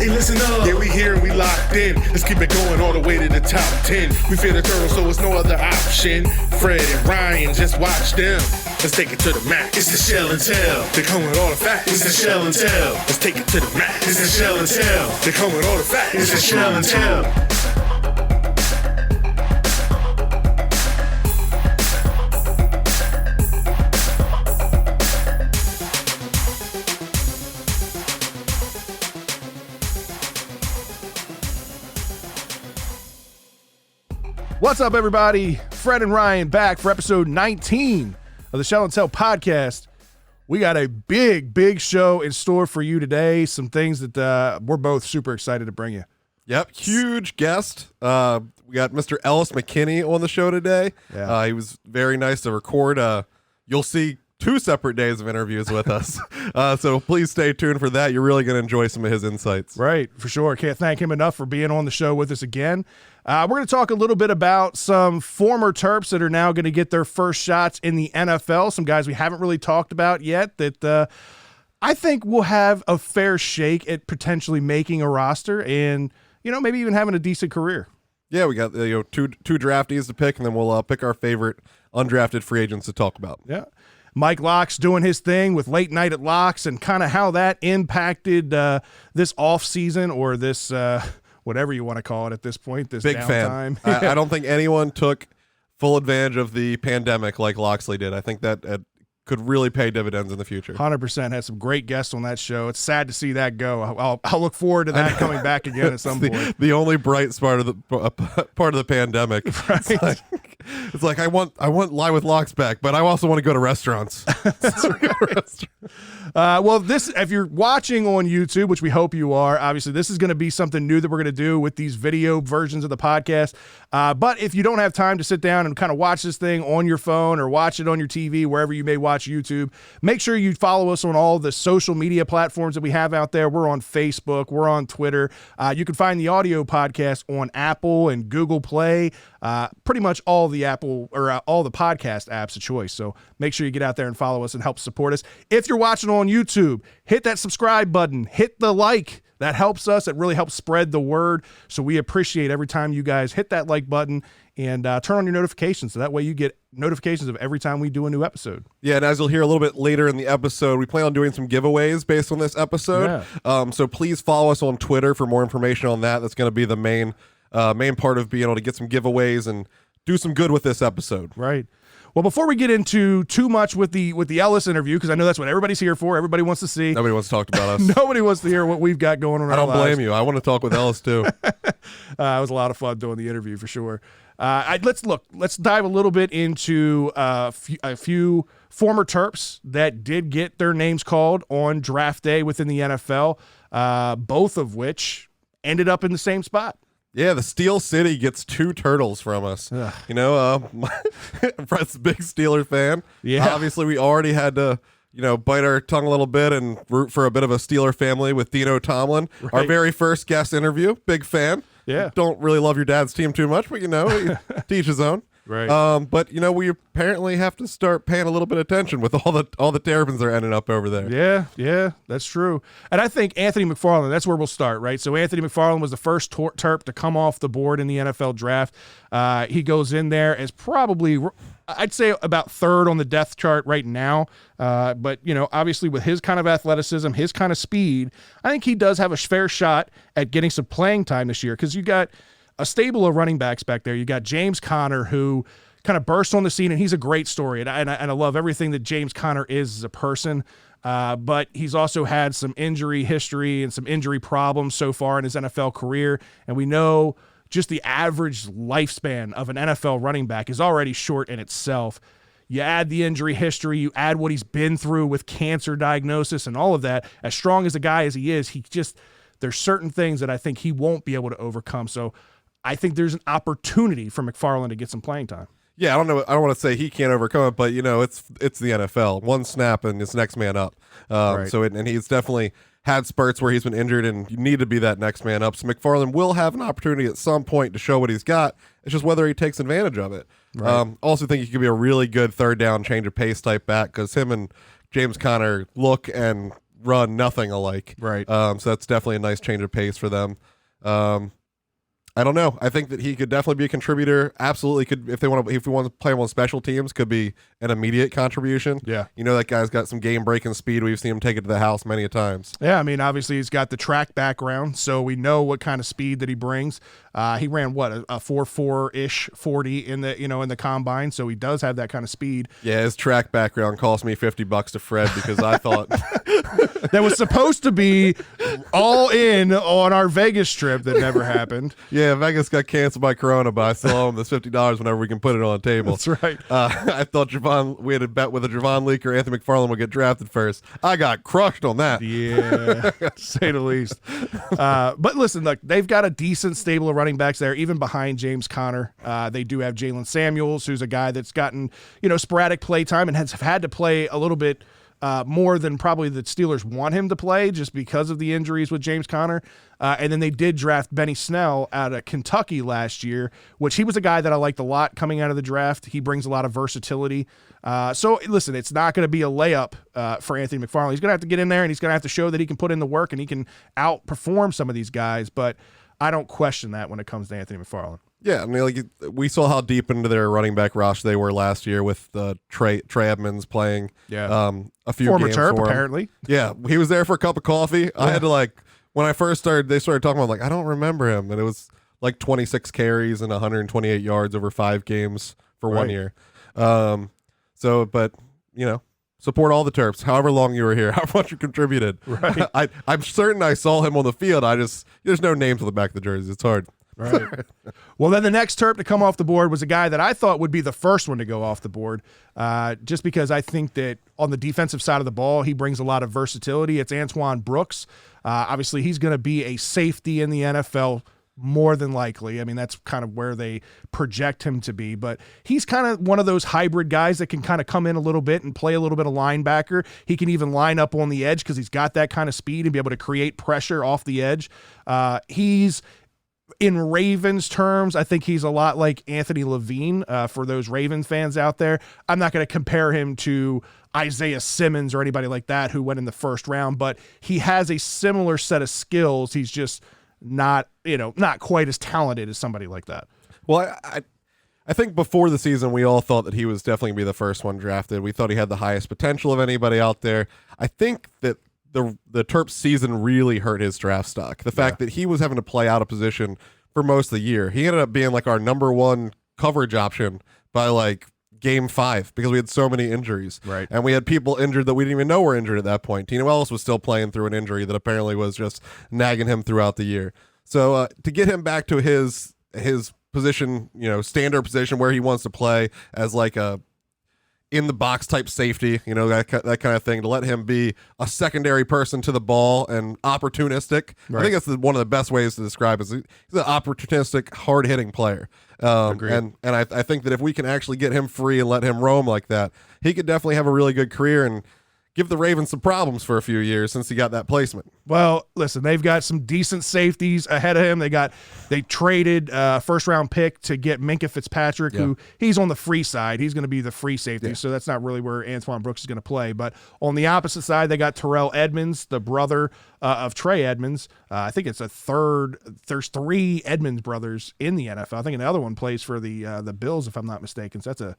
Hey, listen up. Yeah, we here and we locked in. Let's keep it going all the way to the top 10. We fear the turtles, so it's no other option. Fred and Ryan, just watch them. Let's take it to the max. It's the shell and tell. They come with all the facts. It's the shell and tell. Let's take it to the max. It's the shell and tell. They come with all the facts. It's the shell and tell. What's up, everybody? Fred and Ryan back for episode 19 of the Shell and Tell podcast. We got a big show in store for you today. Some things that we're both super excited to bring you. Yep, huge guest. We got Mr. Ellis McKennie on the show today. Yeah. He was very nice to record. You'll see 2 separate days of interviews with us. So please stay tuned for that. You're really going to enjoy some of his insights. Right, for sure. Can't thank him enough for being on the show with us again. We're going to talk a little bit about some former Terps that are now going to get their first shots in the NFL. Some guys we haven't really talked about yet that I think will have a fair shake at potentially making a roster and, maybe even having a decent career. Yeah, we got two draftees to pick, and then we'll pick our favorite undrafted free agents to talk about. Yeah. Mike Locke's doing his thing with Late Night at Locks and kind of how that impacted this offseason or this whatever you want to call it at this point, this big downtime. Fan. I don't think anyone took full advantage of the pandemic like Loxley did. I think that could really pay dividends in the future. 100%. Had some great guests on that show. It's sad to see that go. I'll look forward to that coming back again at some point. The only bright part of the pandemic. Right. It's like I want Live with Locks back, but I also want to go to restaurants. Well, if you're watching on YouTube, which we hope you are, obviously this is going to be something new that we're going to do with these video versions of the podcast. But if you don't have time to sit down and kind of watch this thing on your phone or watch it on your TV, wherever you may watch YouTube, make sure you follow us on all the social media platforms that we have out there. We're on Facebook. We're on Twitter. You can find the audio podcast on Apple and Google Play, pretty much all the Apple or all the podcast apps of choice. So make sure you get out there and follow us and help support us. If you're watching on YouTube, hit that subscribe button, hit the like. That helps us. It really helps spread the word. So we appreciate every time you guys hit that like button and turn on your notifications. So that way you get notifications of every time we do a new episode. Yeah, and as you'll hear a little bit later in the episode, we plan on doing some giveaways based on this episode. Yeah. So please follow us on Twitter for more information on that. That's going to be the main part of being able to get some giveaways and do some good with this episode. Right. Well, before we get into too much with the Ellis interview, because I know that's what everybody's here for. Everybody wants to see. Nobody wants to talk about us. Nobody wants to hear what we've got going on in our lives. I don't blame you. I want to talk with Ellis too. It was a lot of fun doing the interview for sure. Let's dive a little bit into a few former Terps that did get their names called on draft day within the NFL, both of which ended up in the same spot. Yeah, the Steel City gets 2 turtles from us. Ugh. Brett's a big Steeler fan. Yeah. Obviously, we already had to, bite our tongue a little bit and root for a bit of a Steeler family with Dino Tomlin. Right. Our very first guest interview. Big fan. Yeah. Don't really love your dad's team too much, but, to each his own. Right. But we apparently have to start paying a little bit of attention with all the Terrapins that are ending up over there. Yeah, that's true. And I think Anthony McFarland, that's where we'll start, right? So Anthony McFarland was the first Terp to come off the board in the NFL draft. He goes in there as probably, I'd say, about 3rd on the depth chart right now. But, obviously with his kind of athleticism, his kind of speed, I think he does have a fair shot at getting some playing time this year because you got a stable of running backs back there. You got James Conner, who kind of burst on the scene, and he's a great story. And I love everything that James Conner is as a person. But he's also had some injury history and some injury problems so far in his NFL career. And we know just the average lifespan of an NFL running back is already short in itself. You add the injury history, you add what he's been through with cancer diagnosis and all of that. As strong as a guy as he is, there's certain things that I think he won't be able to overcome. So I think there's an opportunity for McFarland to get some playing time. Yeah, I don't know. I don't want to say he can't overcome it, but it's the NFL. One snap and it's next man up. Right. And he's definitely had spurts where he's been injured, and you need to be that next man up. So McFarland will have an opportunity at some point to show what he's got. It's just whether he takes advantage of it. Right. Also think he could be a really good third down change of pace type back because him and James Conner look and run nothing alike. Right. So that's definitely a nice change of pace for them. I don't know. I think that he could definitely be a contributor. Absolutely could, if we want to play him on special teams, could be an immediate contribution. Yeah. That guy's got some game breaking speed. We've seen him take it to the house many a times. Yeah, I mean, obviously he's got the track background, so we know what kind of speed that he brings. He ran a 4.4-ish 40 in the combine, so he does have that kind of speed. Yeah, his track background cost me $50 to Fred because I thought that was supposed to be all in on our Vegas trip that never happened. Yeah, Vegas got canceled by Corona, but I still owe him this $50 whenever we can put it on the table. That's right. I thought we had a bet with a Javon Leak or Anthony McFarland would get drafted first. I got crushed on that. Yeah, to say the least. But listen, look, they've got a decent stable of running backs there, even behind James Conner. They do have Jalen Samuels, who's a guy that's gotten sporadic play time and has had to play a little bit more than probably the Steelers want him to play just because of the injuries with James Conner. And then they did draft Benny Snell out of Kentucky last year, which he was a guy that I liked a lot coming out of the draft. He brings a lot of versatility. So listen, it's not going to be a layup for Anthony McFarland. He's going to have to get in there and he's going to have to show that he can put in the work and he can outperform some of these guys. But I don't question that when it comes to Anthony McFarland. Yeah, I mean, we saw how deep into their running back roster they were last year with Trey Edmonds playing. Yeah, a few former games Terp for him. apparently. Yeah, he was there for a cup of coffee. Yeah. I had to when I first started, they started talking about I don't remember him, and it was 26 carries and 128 yards over 5 games for 1 year. But support all the Terps, however long you were here, how much you contributed. Right. I'm certain I saw him on the field. There's no names on the back of the jerseys. It's hard. Right. Well, then the next Terp to come off the board was a guy that I thought would be the first one to go off the board, just because I think that on the defensive side of the ball, he brings a lot of versatility. It's Antoine Brooks. Obviously, he's going to be a safety in the NFL more than likely. I mean, that's kind of where they project him to be, but he's kind of one of those hybrid guys that can kind of come in a little bit and play a little bit of linebacker. He can even line up on the edge because he's got that kind of speed and be able to create pressure off the edge. He's, in Ravens terms, I think he's a lot like Anthony Levine for those Ravens fans out there. I'm not going to compare him to Isaiah Simmons or anybody like that who went in the first round, but he has a similar set of skills. He's just not quite as talented as somebody like that. Well, I think before the season, we all thought that he was definitely going to be the first one drafted. We thought he had the highest potential of anybody out there. I think that the Terps season really hurt his draft stock. The fact that he was having to play out of position for most of the year. He ended up being our number one coverage option by game 5 because we had so many injuries. Right. And we had people injured that we didn't even know were injured at that point. Tino Ellis was still playing through an injury that apparently was just nagging him throughout the year. So to get him back to his position, standard position where he wants to play as a in the box type safety, that kind of thing, to let him be a secondary person to the ball and opportunistic. Right. I think that's one of the best ways to describe it. He's an opportunistic, hard hitting player. And I think that if we can actually get him free and let him roam like that, he could definitely have a really good career and give the Ravens some problems for a few years since he got that placement. Well, listen, they've got some decent safeties ahead of him. They traded first round pick to get Minkah Fitzpatrick, who he's on the free side. He's going to be the free safety, so that's not really where Antoine Brooks is going to play. But on the opposite side, they got Terrell Edmonds, the brother of Trey Edmonds. I think it's a third. There's 3 Edmonds brothers in the NFL. I think another one plays for the Bills, if I'm not mistaken. So that's a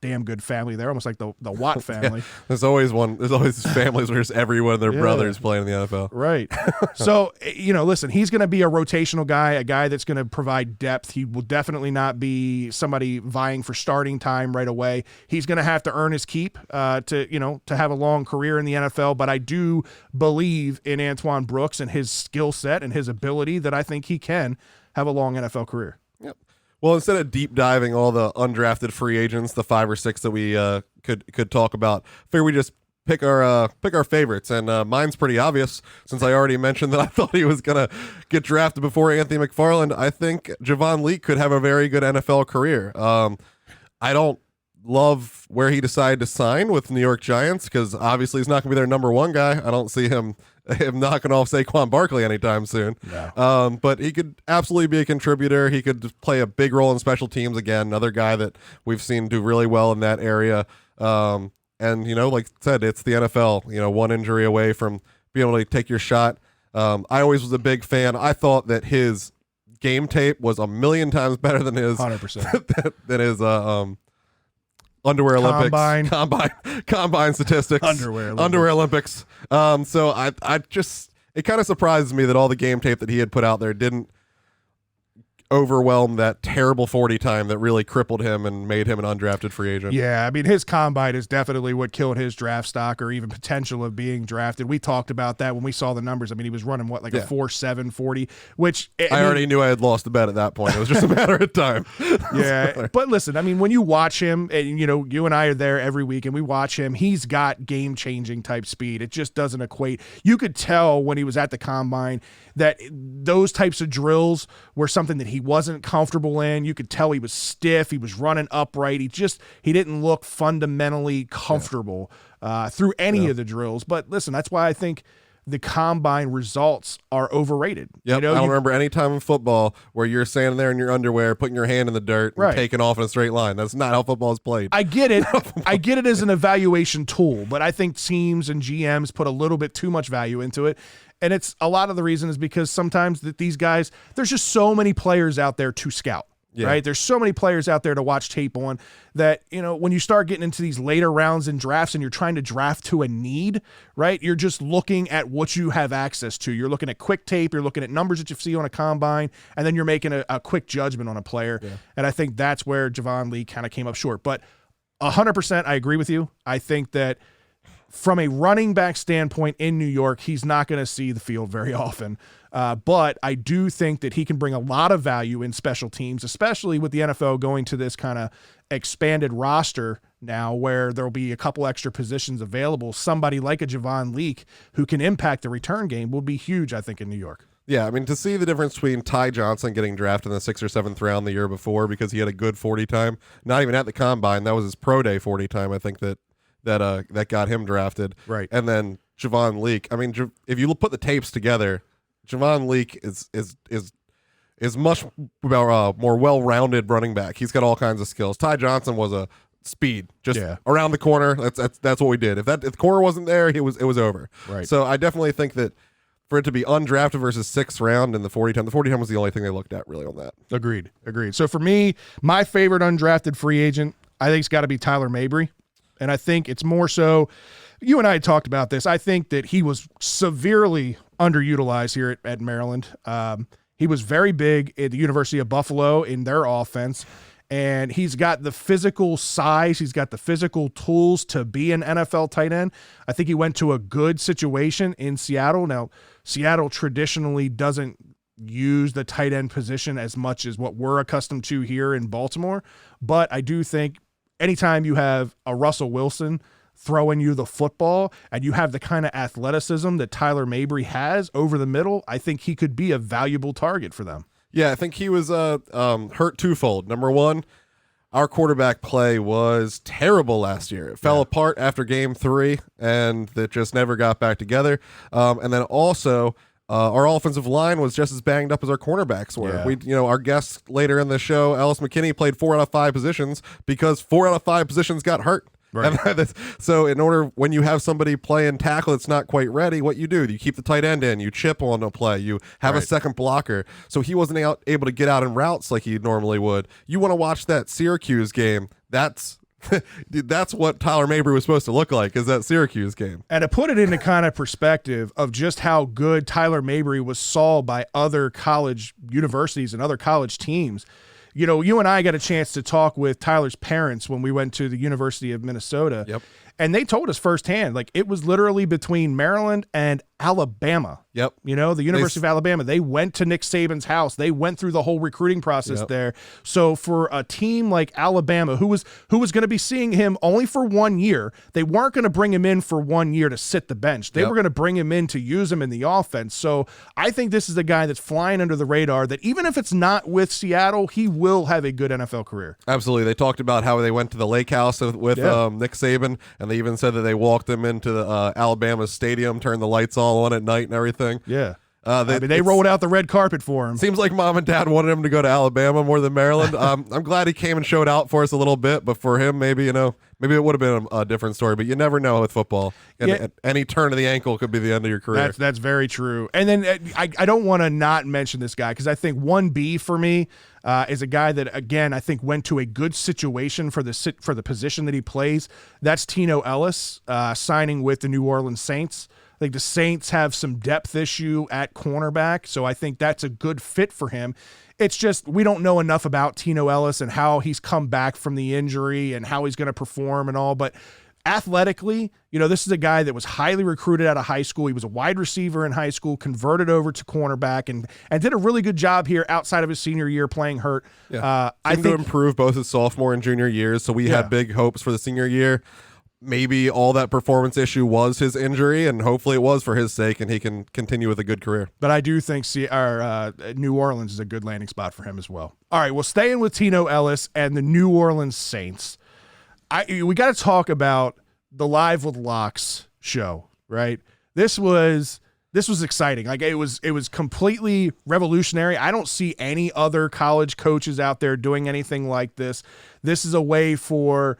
damn good family there, almost like the Watt family. There's always families where just every one of their brothers playing in the NFL. Right. So, listen, he's going to be a rotational guy, a guy that's going to provide depth. He will definitely not be somebody vying for starting time right away. He's going to have to earn his keep to have a long career in the NFL, but I do believe in Antoine Brooks and his skill set and his ability that I think he can have a long NFL career. Yep. Well, instead of deep diving all the undrafted free agents, the 5 or 6 that we could talk about, I figure we just pick our favorites, and mine's pretty obvious since I already mentioned that I thought he was gonna get drafted before Anthony McFarland. I think Javon Leak could have a very good NFL career. I don't love where he decided to sign with New York Giants because obviously he's not gonna be their number 1 guy. I don't see him knocking off Saquon Barkley anytime soon. No. But he could absolutely be a contributor. He could play a big role in special teams again. Another guy that we've seen do really well in that area. And like I said, it's the NFL. One injury away from being able to take your shot. I always was a big fan. I thought that his game tape was a million times better than his 100%. than his underwear Olympics combine statistics. Underwear Olympics. So I just, it kind of surprises me that all the game tape that he had put out there didn't overwhelm that terrible 40 time that really crippled him and made him an undrafted free agent. Yeah, I mean, his combine is definitely what killed his draft stock or even potential of being drafted. We talked about that when we saw the numbers. I mean, he was running a 4.7 40, which I already knew I had lost the bet at that point. It was just a matter of time. Yeah, but listen, I mean, when you watch him, and you and I are there every week, and we watch him, he's got game-changing type speed. It just doesn't equate. You could tell when he was at the combine that those types of drills were something that he wasn't comfortable in. You could tell he was stiff. He was running upright. He didn't look fundamentally comfortable through any of the drills. But listen, that's why I think the combine results are overrated. Yep. I don't remember any time in football where you're standing there in your underwear, putting your hand in the dirt and taking off in a straight line. That's not how football is played. I get it. I get it as an evaluation tool, but I think teams and GMs put a little bit too much value into it. And it's a lot of the reason is because sometimes that these guys, there's just so many players out there to scout. Yeah. Right. There's so many players out there to watch tape on that, when you start getting into these later rounds in drafts and you're trying to draft to a need, right? You're just looking at what you have access to. You're looking at quick tape. You're looking at numbers that you see on a combine, and then you're making a quick judgment on a player. Yeah. And I think that's where Javon Lee kind of came up short. But 100%, I agree with you. I think that from a running back standpoint in New York, he's not going to see the field very often. But I do think that he can bring a lot of value in special teams, especially with the NFL going to this kind of expanded roster now where there'll be a couple extra positions available. Somebody like a Javon Leake who can impact the return game will be huge, I think, in New York. Yeah, I mean, to see the difference between Ty Johnson getting drafted in the 6th or 7th round the year before because he had a good 40 time, not even at the combine, that was his pro day 40 time, I think that got him drafted. Right. And then Javon Leake. I mean, if you put the tapes together, Javon Leake is much more well-rounded running back. He's got all kinds of skills. Ty Johnson was a speed, just around the corner. That's what we did. If the corner wasn't there, it was over. Right. So I definitely think that for it to be undrafted versus 6th round in the 40 time was the only thing they looked at really on that. Agreed. So for me, my favorite undrafted free agent, I think it's got to be Tyler Mabry. And I think it's more so, you and I had talked about this. I think that he was severely underutilized here at Maryland. He was very big at the University of Buffalo in their offense, and he's got the physical size. He's got the physical tools to be an NFL tight end. I think he went to a good situation in Seattle. Now, Seattle traditionally doesn't use the tight end position as much as what we're accustomed to here in Baltimore, but I do think anytime you have a Russell Wilson throwing you the football and you have the kind of athleticism that Tyler Mabry has over the middle, I think he could be a valuable target for them. Yeah, I think he was hurt twofold. Number one, our quarterback play was terrible last year. It fell apart after game 3, and it just never got back together. And then also, our offensive line was just as banged up as our cornerbacks were. Yeah. Our guest later in the show, Ellis McKennie, played 4 out of 5 positions because 4 out of 5 positions got hurt. Right. So in order, when you have somebody playing tackle that's not quite ready, what you do, you keep the tight end in, you chip on a play, you have a second blocker. So he wasn't able to get out in routes like he normally would. You want to watch that Syracuse game. That's what Tyler Mabry was supposed to look like, is that Syracuse game. And to put it into kind of perspective of just how good Tyler Mabry was saw by other college universities and other college teams, you and I got a chance to talk with Tyler's parents when we went to the University of Minnesota. Yep. And they told us firsthand, like, it was literally between Maryland and Alabama. Yep. The University of Alabama, they went to Nick Saban's house. They went through the whole recruiting process there. So for a team like Alabama, who was going to be seeing him only for 1 year, they weren't going to bring him in for 1 year to sit the bench. They were going to bring him in to use him in the offense. So I think this is a guy that's flying under the radar that even if it's not with Seattle, he will have a good NFL career. Absolutely. They talked about how they went to the lake house with Nick Saban, and they even said that they walked him into the Alabama stadium, turned the lights all on at night and everything. Yeah. They rolled out the red carpet for him. Seems like mom and dad wanted him to go to Alabama more than Maryland. I'm glad he came and showed out for us a little bit, but for him, maybe it would have been a different story. But you never know with football. And any turn of the ankle could be the end of your career. That's very true. And then I don't want to not mention this guy because I think 1B for me is a guy that, again, I think went to a good situation for the position that he plays. That's Tino Ellis signing with the New Orleans Saints. I think the Saints have some depth issue at cornerback, so I think that's a good fit for him. It's just we don't know enough about Tino Ellis and how he's come back from the injury and how he's going to perform and all, but athletically, this is a guy that was highly recruited out of high school. He was a wide receiver in high school, converted over to cornerback, and did a really good job here outside of his senior year playing hurt. Yeah. I think to improve both his sophomore and junior years, so we had big hopes for the senior year. Maybe all that performance issue was his injury, and hopefully it was for his sake, and he can continue with a good career. But I do think New Orleans is a good landing spot for him as well. All right, well, staying with Tino Ellis and the New Orleans Saints, we got to talk about the Live with Locks show, right? This was exciting. Like it was completely revolutionary. I don't see any other college coaches out there doing anything like this. This is a way for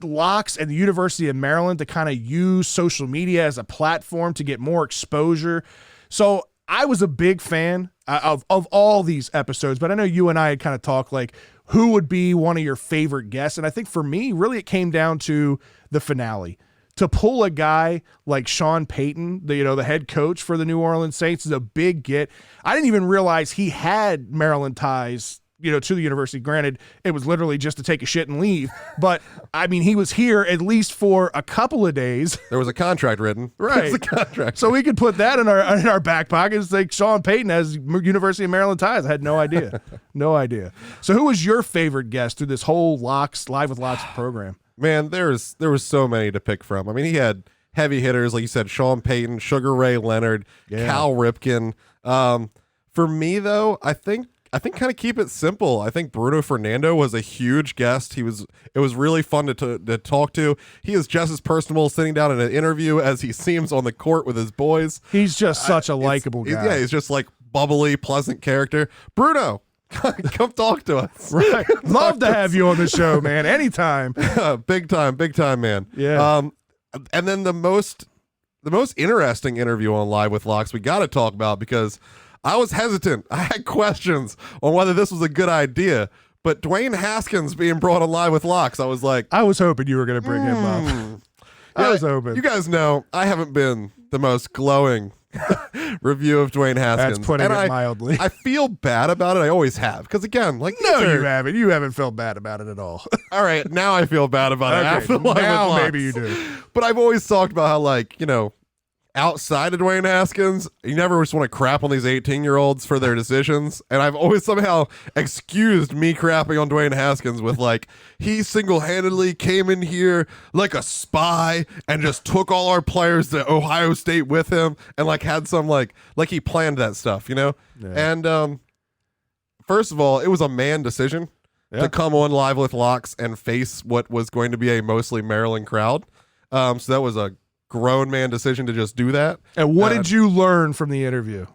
Locks and the University of Maryland to kind of use social media as a platform to get more exposure. So I was a big fan of all these episodes, but I know you and I had kind of talked like who would be one of your favorite guests. And I think for me, really it came down to the finale. To pull a guy like Sean Payton, the head coach for the New Orleans Saints, is a big get. I didn't even realize he had Maryland ties to the university. Granted, it was literally just to take a shit and leave. But, I mean, he was here at least for a couple of days. There was a contract written. Right. There was a contract. So we could put that in our back pocket. It's like Sean Payton has University of Maryland ties. I had no idea. No idea. So who was your favorite guest through this whole Live with Locks program? Man, there was so many to pick from. I mean, he had heavy hitters, like you said, Sean Payton, Sugar Ray Leonard, Cal Ripken. For me, though, I think kind of keep it simple. I think Bruno Fernando was a huge guest. It was really fun to talk to. He is just as personable sitting down in an interview as he seems on the court with his boys. He's just such a likable guy. Yeah, he's just like bubbly, pleasant character. Bruno, come talk to us. Right. Love to have you on the show, man. Anytime. Big time, man. Yeah. And then the most interesting interview on Live with Locks we got to talk about, because I was hesitant. I had questions on whether this was a good idea, but Dwayne Haskins being brought on Live with Locks, I was like, I was hoping you were going to bring him up. I was hoping. You guys know I haven't been the most glowing review of Dwayne Haskins. That's putting it mildly. I feel bad about it. I always have, because again, like no, you haven't. You haven't felt bad about it at all. All right, now I feel bad about it. After Live now with Locks. maybe you do. But I've always talked about how, outside of Dwayne Haskins, you never just want to crap on these 18-year-olds for their decisions. And I've always somehow excused me crapping on Dwayne Haskins with he single-handedly came in here like a spy and just took all our players to Ohio State with him and had some like he planned that stuff, Yeah. And first of all, it was a man decision to come on Live with Locks and face what was going to be a mostly Maryland crowd. So that was a grown man decision to just do that. And what did you learn from the interview?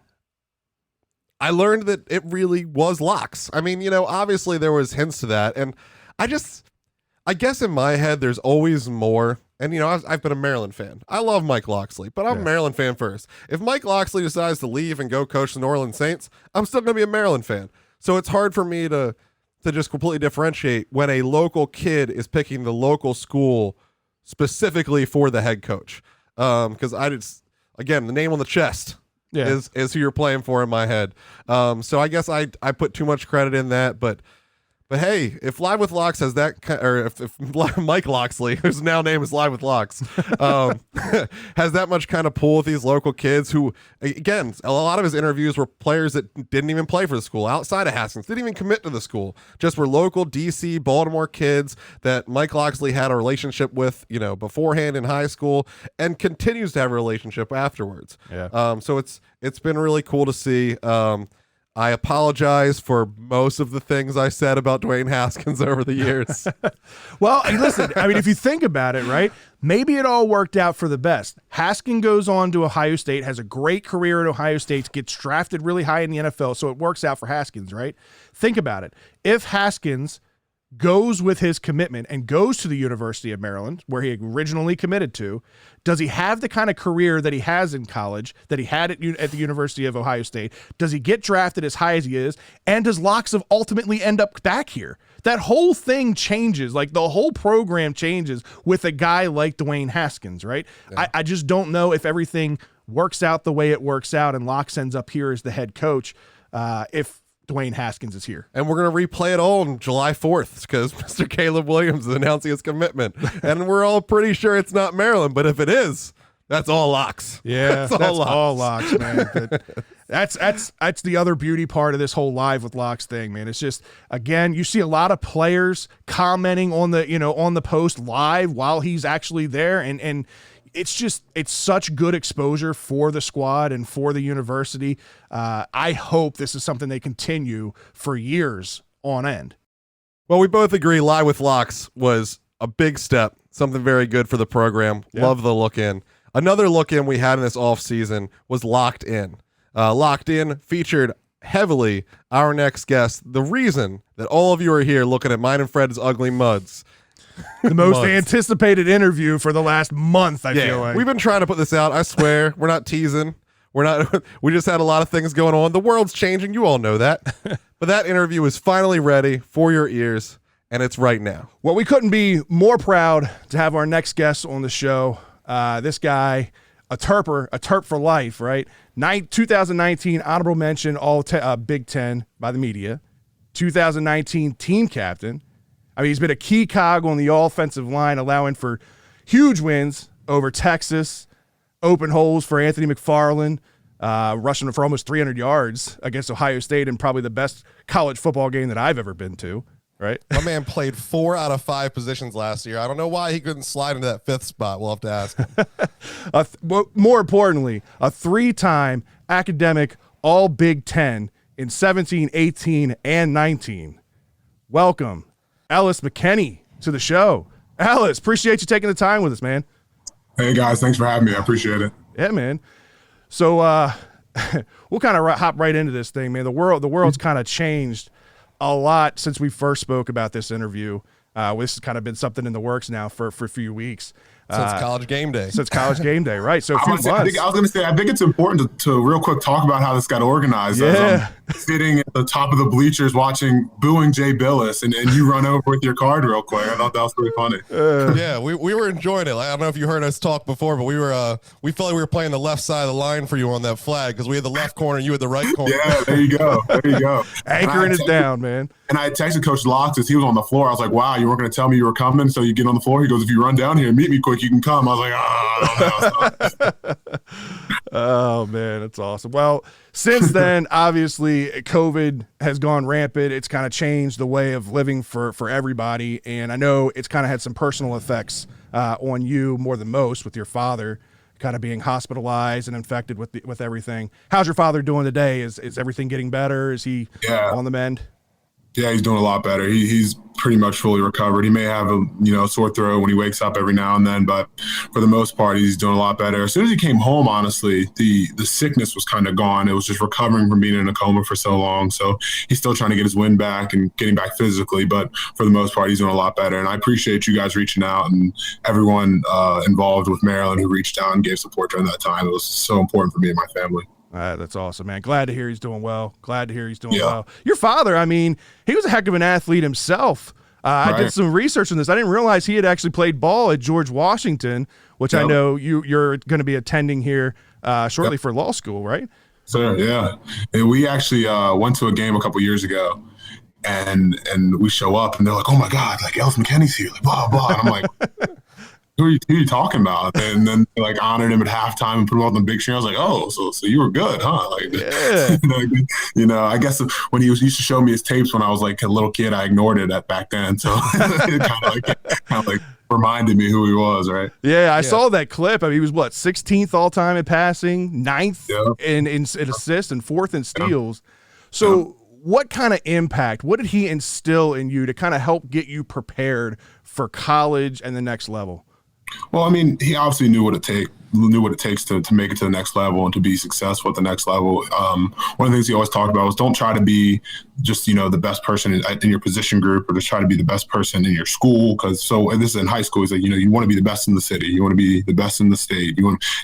I learned that it really was Locks. I mean, obviously there was hints to that, and I guess in my head there's always more. And I've been a Maryland fan. I love Mike Locksley, but I'm a Maryland fan first. If Mike Locksley decides to leave and go coach the New Orleans Saints, I'm still going to be a Maryland fan. So it's hard for me to just completely differentiate when a local kid is picking the local school specifically for the head coach, because again, the name on the chest is who you're playing for in my head. So I guess I put too much credit in that, but hey, if Live with Locks has that, or if Mike Locksley, whose now name is Live with Locks, has that much kind of pull with these local kids who, again, a lot of his interviews were players that didn't even play for the school outside of Haskins, didn't even commit to the school, just were local DC, Baltimore kids that Mike Locksley had a relationship with, beforehand in high school and continues to have a relationship afterwards. Yeah. So it's been really cool to see. I apologize for most of the things I said about Dwayne Haskins over the years. Well, listen, I mean, if you think about it, right, maybe it all worked out for the best. Haskins goes on to Ohio State, has a great career at Ohio State, gets drafted really high in the NFL, so it works out for Haskins, right? Think about it. If Haskins goes with his commitment and goes to the University of Maryland, where he originally committed to, does he have the kind of career that he has in college, that he had at the University of Ohio State? Does he get drafted as high as he is? And does Loxley ultimately end up back here? That whole thing changes. Like, the whole program changes with a guy like Dwayne Haskins, right? Yeah. I just don't know if everything works out the way it works out and Lox ends up here as the head coach if Dwayne Haskins is here. And we're going to replay it all on July 4th because Mr. Caleb Williams is announcing his commitment. And we're all pretty sure it's not Maryland, but if it is, that's all Lox. Yeah, that's all Lox, man. That's the other beauty part of this whole Live with Lox thing, man. It's just, again, you see a lot of players commenting on the post live while he's actually there, and it's such good exposure for the squad and for the university. I hope this is something they continue for years on end. Well, we both agree Live with Lox was a big step, something very good for the program. Yep. Love the look in. Another look in we had in this offseason was Locked In. Locked In featured heavily our next guest, the reason that all of you are here looking at mine and Fred's ugly mugs. The most anticipated interview for the last month, I feel like. We've been trying to put this out. I swear. We're not teasing. We just had a lot of things going on. The world's changing. You all know that. But that interview is finally ready for your ears, and it's right now. Well, we couldn't be more proud to have our next guest on the show. This guy, a Terp for life, right? 2019 honorable mention all Big Ten by the media. 2019 team captain. I mean, he's been a key cog on the offensive line, allowing for huge wins over Texas, open holes for Anthony McFarland, rushing for almost 300 yards against Ohio State in probably the best college football game that I've ever been to, right? My man played 4 out of 5 positions last year. I don't know why he couldn't slide into that 5th spot. We'll have to ask him. More importantly, a 3-time academic all Big Ten in 17, 18, and 19. Welcome, Ellis McKennie, to the show. Ellis, appreciate you taking the time with us, man. Hey, guys. Thanks for having me. I appreciate it. Yeah, man. So we'll kind of hop right into this thing, man. The world's kind of changed a lot since we first spoke about this interview. This has kind of been something in the works now for a few weeks. Since college game day. Right? So I was going to say, I think it's important to real quick talk about how this got organized. Yeah. As I'm sitting at the top of the bleachers booing Jay Billis, and you run over with your card real quick. I thought that was pretty funny. Yeah, we were enjoying it. I don't know if you heard us talk before, but we felt like we were playing the left side of the line for you on that flag because we had the left corner and you had the right corner. Yeah, there you go. Anchoring it down, man. And I texted Coach Lox as he was on the floor. I was like, wow, you weren't going to tell me you were coming, so you get on the floor? He goes, if you run down here and meet me quick, you can come. I was like, I don't know. Oh, man, that's awesome. Well, since then, obviously, COVID has gone rampant. It's kind of changed the way of living for everybody. And I know it's kind of had some personal effects on you more than most with your father kind of being hospitalized and infected with everything. How's your father doing today? Is everything getting better? Is he on the mend? Yeah, he's doing a lot better. He's pretty much fully recovered. He may have a sore throat when he wakes up every now and then, but for the most part, he's doing a lot better. As soon as he came home, honestly, the sickness was kind of gone. It was just recovering from being in a coma for so long. So he's still trying to get his wind back and getting back physically, but for the most part, he's doing a lot better. And I appreciate you guys reaching out and everyone involved with Maryland who reached out and gave support during that time. It was so important for me and my family. That's awesome, man. Glad to hear he's doing well. Well. Your father, I mean, he was a heck of an athlete himself. Right. I did some research on this. I didn't realize he had actually played ball at George Washington, which I know you're going to be attending here shortly for law school, right? So, yeah. And we actually went to a game a couple years ago, and we show up, and they're like, oh, my God, like Ellis McKennie's here, like, blah, blah. And I'm like, who are you talking about? And then like honored him at halftime and put him on the big screen. I was like, oh, so you were good, huh? Like, yeah. I guess when he used to show me his tapes when I was like a little kid, I ignored it back then. So it kind of like reminded me who he was, right? Yeah, I saw that clip. I mean, he was 16th all time in passing, 9th in assists, and 4th in steals. So what kind of impact, what did he instill in you to kind of help get you prepared for college and the next level? Well, I mean, he obviously knew what it takes to make it to the next level and to be successful at the next level. One of the things he always talked about was don't try to be just, the best person in your position group, or just try to be the best person in your school. So this is in high school. He's like, you want to be the best in the city. You want to be the best in the state.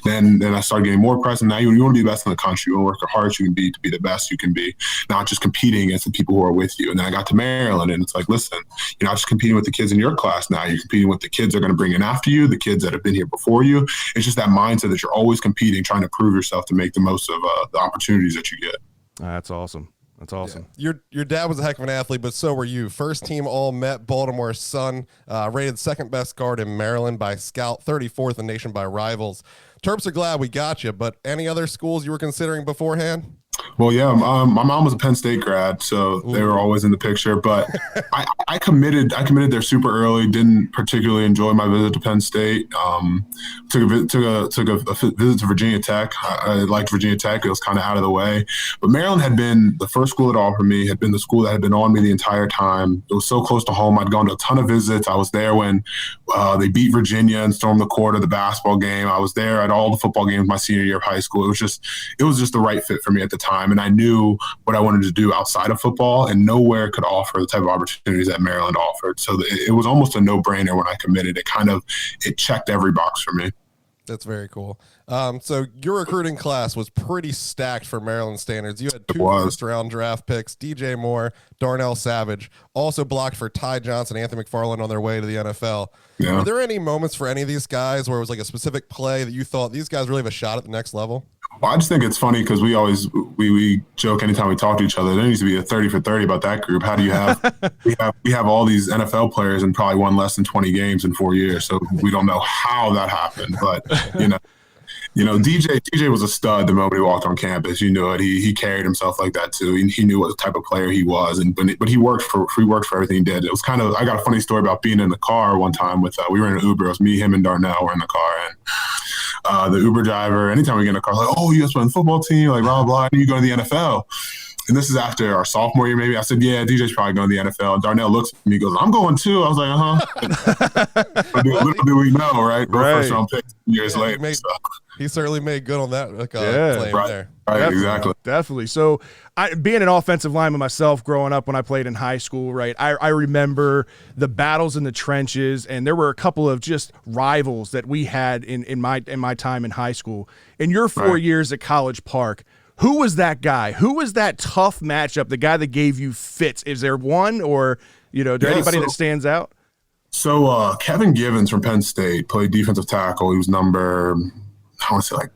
Then I started getting more press. And now you want to be the best in the country. You want to work as hard as you can be to be the best you can be, not just competing against the people who are with you. And then I got to Maryland, and it's like, listen, you're not just competing with the kids in your class now. You're competing with the kids that are going to bring in after you, the kids that have been here before you. It's just that mindset that you're always competing, trying to prove yourself to make the most of the opportunities that you get. That's awesome. That's awesome. Yeah. Your dad was a heck of an athlete, but so were you. First team All-Met Baltimore's son, rated second best guard in Maryland by Scout, 34th in the nation by Rivals. Terps are glad we got you, but any other schools you were considering beforehand? Well, yeah, my mom was a Penn State grad, so they were always in the picture. But I committed there super early. Didn't particularly enjoy my visit to Penn State. Took a visit to Virginia Tech. I liked Virginia Tech. It was kind of out of the way. But Maryland had been the first school that offered me. Had been the school that had been on me the entire time. It was so close to home. I'd gone to a ton of visits. I was there when they beat Virginia and stormed the court of the basketball game. I was there at all the football games my senior year of high school. It was just the right fit for me at the time. And I knew what I wanted to do outside of football, and nowhere could offer the type of opportunities that Maryland offered. So it was almost a no-brainer when I committed. It checked every box for me. That's very cool. So your recruiting class was pretty stacked for Maryland standards. You had 2 first-round draft picks, DJ Moore, Darnell Savage, also blocked for Ty Johnson, Anthony McFarland on their way to the NFL. Yeah. Were there any moments for any of these guys where it was like a specific play that you thought these guys really have a shot at the next level? Well, I just think it's funny because we joke anytime we talk to each other. There needs to be a 30 for 30 about that group. How do you have we have all these NFL players and probably won less than 20 games in 4 years. So we don't know how that happened, but DJ was a stud the moment he walked on campus. You knew it. He carried himself like that too. He knew what type of player he was, but he worked for everything he did. It was I got a funny story about being in the car one time with we were in an Uber. It was me, him, and Darnell were in the car, and the Uber driver, anytime we get in the car, like, oh, you guys play on the football team, like blah blah. You go to the NFL. And this is after our sophomore year, maybe. I said, yeah, DJ's probably going to the NFL. And Darnell looks at me and goes, I'm going too. I was like, little do we know, right? First round pick years later. He certainly made good on that claim there. Right, definitely, exactly. Definitely. So being an offensive lineman myself growing up when I played in high school, right, I remember the battles in the trenches, and there were a couple of just rivals that we had in my time in high school. In your 4 years at College Park, who was that guy? Who was that tough matchup, the guy that gave you fits? Is there one, or, anybody that stands out? So Kevin Givens from Penn State played defensive tackle. He was number, I want to say like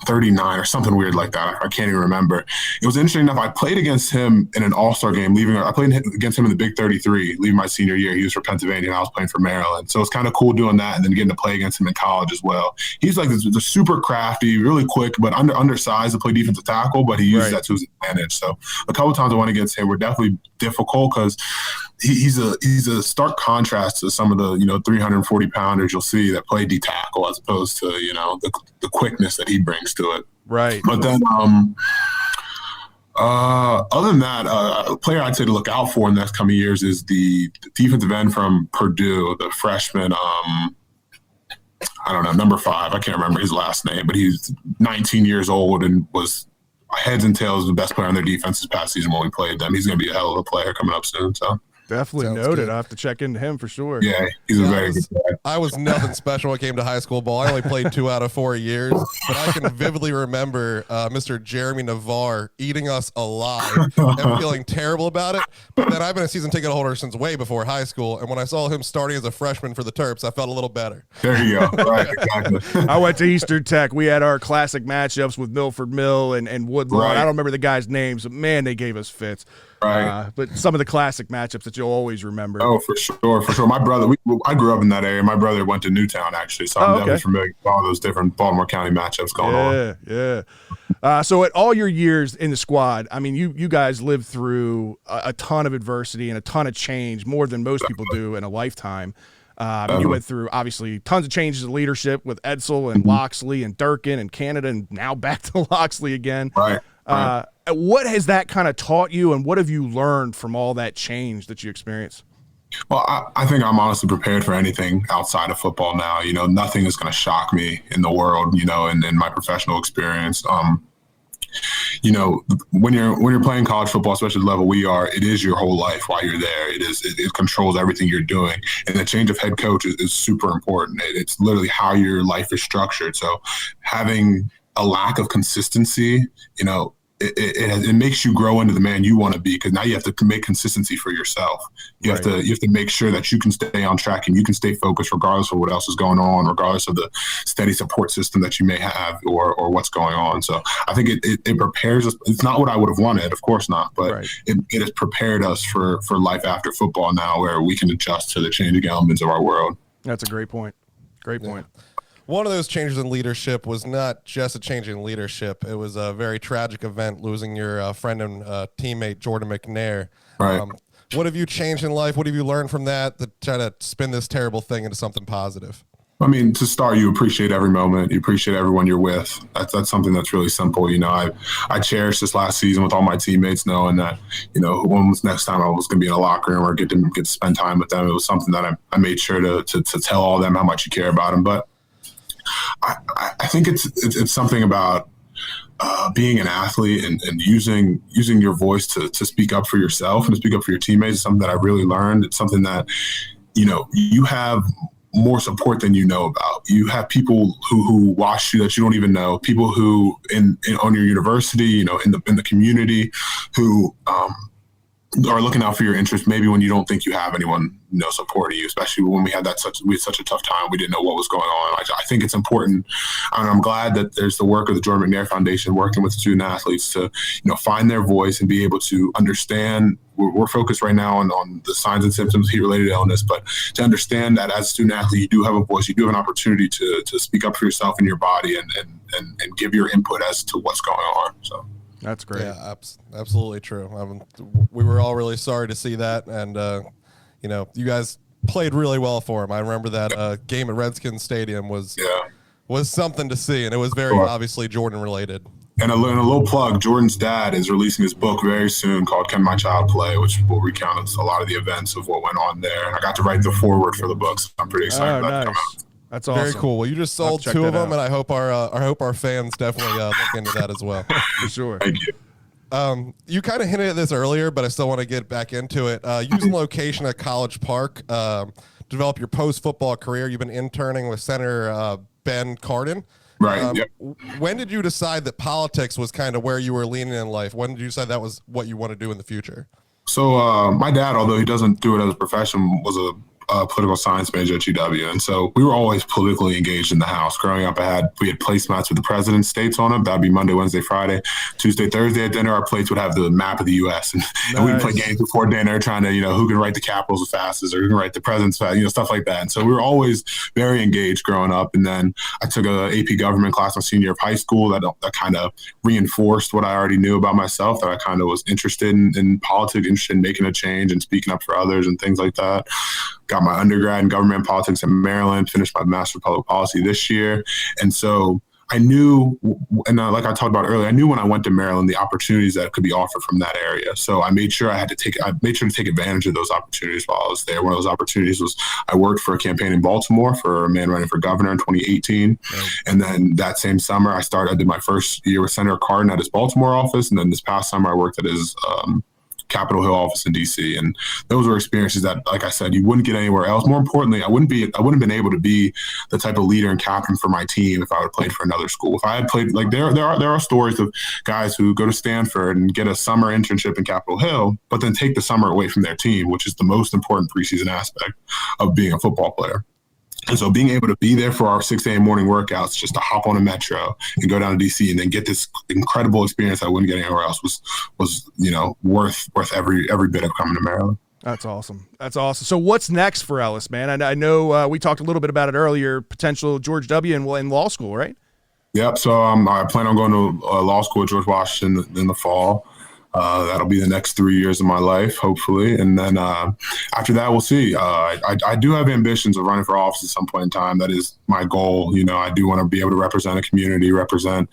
39 or something weird like that. I can't even remember. It was interesting enough. I played against him in an all-star game. I played against him in the Big 33, leaving my senior year. He was for Pennsylvania, and I was playing for Maryland. So it's kind of cool doing that and then getting to play against him in college as well. He's like the super crafty, really quick, but undersized to play defensive tackle, but he uses that to his advantage. So a couple times I went against him were definitely difficult because he's a stark contrast to some of the 340-pounders you'll see that play D tackle as opposed to the quickness that he brings to it. Right. But then other than that, a player I'd say to look out for in the next coming years is the defensive end from Purdue, the freshman. I don't know, number 5. I can't remember his last name, but he's 19 years old and was heads and tails the best player on their defense this past season when we played them. He's going to be a hell of a player coming up soon. So. Definitely Sounds noted. good. I'll have to check into him for sure. Yeah, he's a very good player. I was nothing special when it came to high school ball. I only played 2 out of 4 years, but I can vividly remember Mr. Jeremy Navarre eating us alive and feeling terrible about it. But then I've been a season ticket holder since way before high school, and when I saw him starting as a freshman for the Terps, I felt a little better. There you go. Right, exactly. I went to Eastern Tech. We had our classic matchups with Milford Mill and Woodlawn. Right. I don't remember the guys' names, but man, they gave us fits. Right. But some of the classic matchups that you'll always remember. Oh, for sure. My brother, I grew up in that area. My brother went to Newtown, actually, so I'm definitely familiar with all those different Baltimore County matchups going on. Yeah. So at all your years in the squad, I mean, you guys lived through a ton of adversity and a ton of change, more than most people do in a lifetime. You went through, obviously, tons of changes of leadership with Edsel and Loxley and Durkin and Canada, and now back to Loxley again. Right. What has that kind of taught you, and what have you learned from all that change that you experienced? Well, I think I'm honestly prepared for anything outside of football now. Nothing is going to shock me in the world, in my professional experience. When you're playing college football, especially the level we are, it is your whole life while you're there. It controls everything you're doing. And the change of head coach is super important. It's literally how your life is structured. So having a lack of consistency, it makes you grow into the man you want to be, because now you have to make consistency for yourself. You have to make sure that you can stay on track and you can stay focused regardless of what else is going on, regardless of the steady support system that you may have or what's going on. So I think it prepares us. It's not what I would have wanted, of course not, but it has prepared us for life after football now, where we can adjust to the changing elements of our world. That's a great point. Great point. One of those changes in leadership was not just a change in leadership. It was a very tragic event, losing your friend and teammate, Jordan McNair. Right. What have you changed in life? What have you learned from that try to spin this terrible thing into something positive? I mean, to start, you appreciate every moment. You appreciate everyone you're with. That's something that's really simple. I cherished this last season with all my teammates, knowing that, when was next time I was going to be in a locker room or get to spend time with them. It was something that I made sure to tell all of them how much you care about them. But I think it's something about being an athlete and using your voice to speak up for yourself and to speak up for your teammates is something that I really learned. It's something that, you have more support than you know about. You have people who watch you that you don't even know, people who on your university, in the community, who are looking out for your interests, maybe when you don't think you have anyone supporting you, especially when we had such a tough time. We didn't know what was going on. I think it's important, and I'm glad that there's the work of the Jordan McNair Foundation working with student athletes to find their voice and be able to understand. We're focused right now on the signs and symptoms of heat-related illness, but to understand that as a student athlete, you do have a voice, you do have an opportunity to speak up for yourself and your body and give your input as to what's going on. So. That's great. Yeah, absolutely true. We were all really sorry to see that, and you guys played really well for him. I remember that game at Redskins Stadium was something to see, and it was very obviously Jordan related. And a little plug, Jordan's dad is releasing his book very soon called Can My Child Play, which will recount a lot of the events of what went on there. And I got to write the foreword for the book, so I'm pretty excited about it coming out. That's awesome. Very cool. Well, you just sold two of them, and I hope our fans definitely look into that as well. For sure. Thank you. You kind of hinted at this earlier, but I still want to get back into it. Using location at College Park, develop your post-football career. You've been interning with Senator Ben Cardin. Right. Yep. When did you decide that politics was kind of where you were leaning in life? When did you decide that was what you want to do in the future? So my dad, although he doesn't do it as a profession, was a political science major at GW, and so we were always politically engaged in the house. Growing up, we had placemats with the president's states on them. That'd be Monday, Wednesday, Friday, Tuesday, Thursday at dinner. Our plates would have the map of the U.S. and we'd play games before dinner, trying to who can write the capitals the fastest or who can write the president's fast, stuff like that. And so we were always very engaged growing up. And then I took a AP government class my senior year of high school that kind of reinforced what I already knew about myself. That I kind of was interested in politics, interested in making a change and speaking up for others and things like that. Got my undergrad in government politics in Maryland, finished my master's of public policy this year. And so I knew, and like I talked about earlier, I knew when I went to Maryland, the opportunities that could be offered from that area. So I made sure to take advantage of those opportunities while I was there. One of those opportunities was I worked for a campaign in Baltimore for a man running for governor in 2018. Right. And then that same summer, I did my first year with Senator Cardin at his Baltimore office. And then this past summer, I worked at his Capitol Hill office in DC. And those were experiences that, like I said, you wouldn't get anywhere else. More importantly, I wouldn't have been able to be the type of leader and captain for my team if I would have played for another school. If I had played, there are stories of guys who go to Stanford and get a summer internship in Capitol Hill, but then take the summer away from their team, which is the most important preseason aspect of being a football player. And so being able to be there for our 6 a.m. morning workouts, just to hop on a metro and go down to DC and then get this incredible experience I wouldn't get anywhere else was worth every bit of coming to Maryland. That's awesome. That's awesome. So what's next for Ellis, man? I know we talked a little bit about it earlier, potential George W. in law school, right? Yep. So I plan on going to law school at George Washington in the fall. That'll be the next 3 years of my life, hopefully. And then after that, we'll see. I do have ambitions of running for office at some point in time. That is my goal. I do want to be able to represent a community, represent,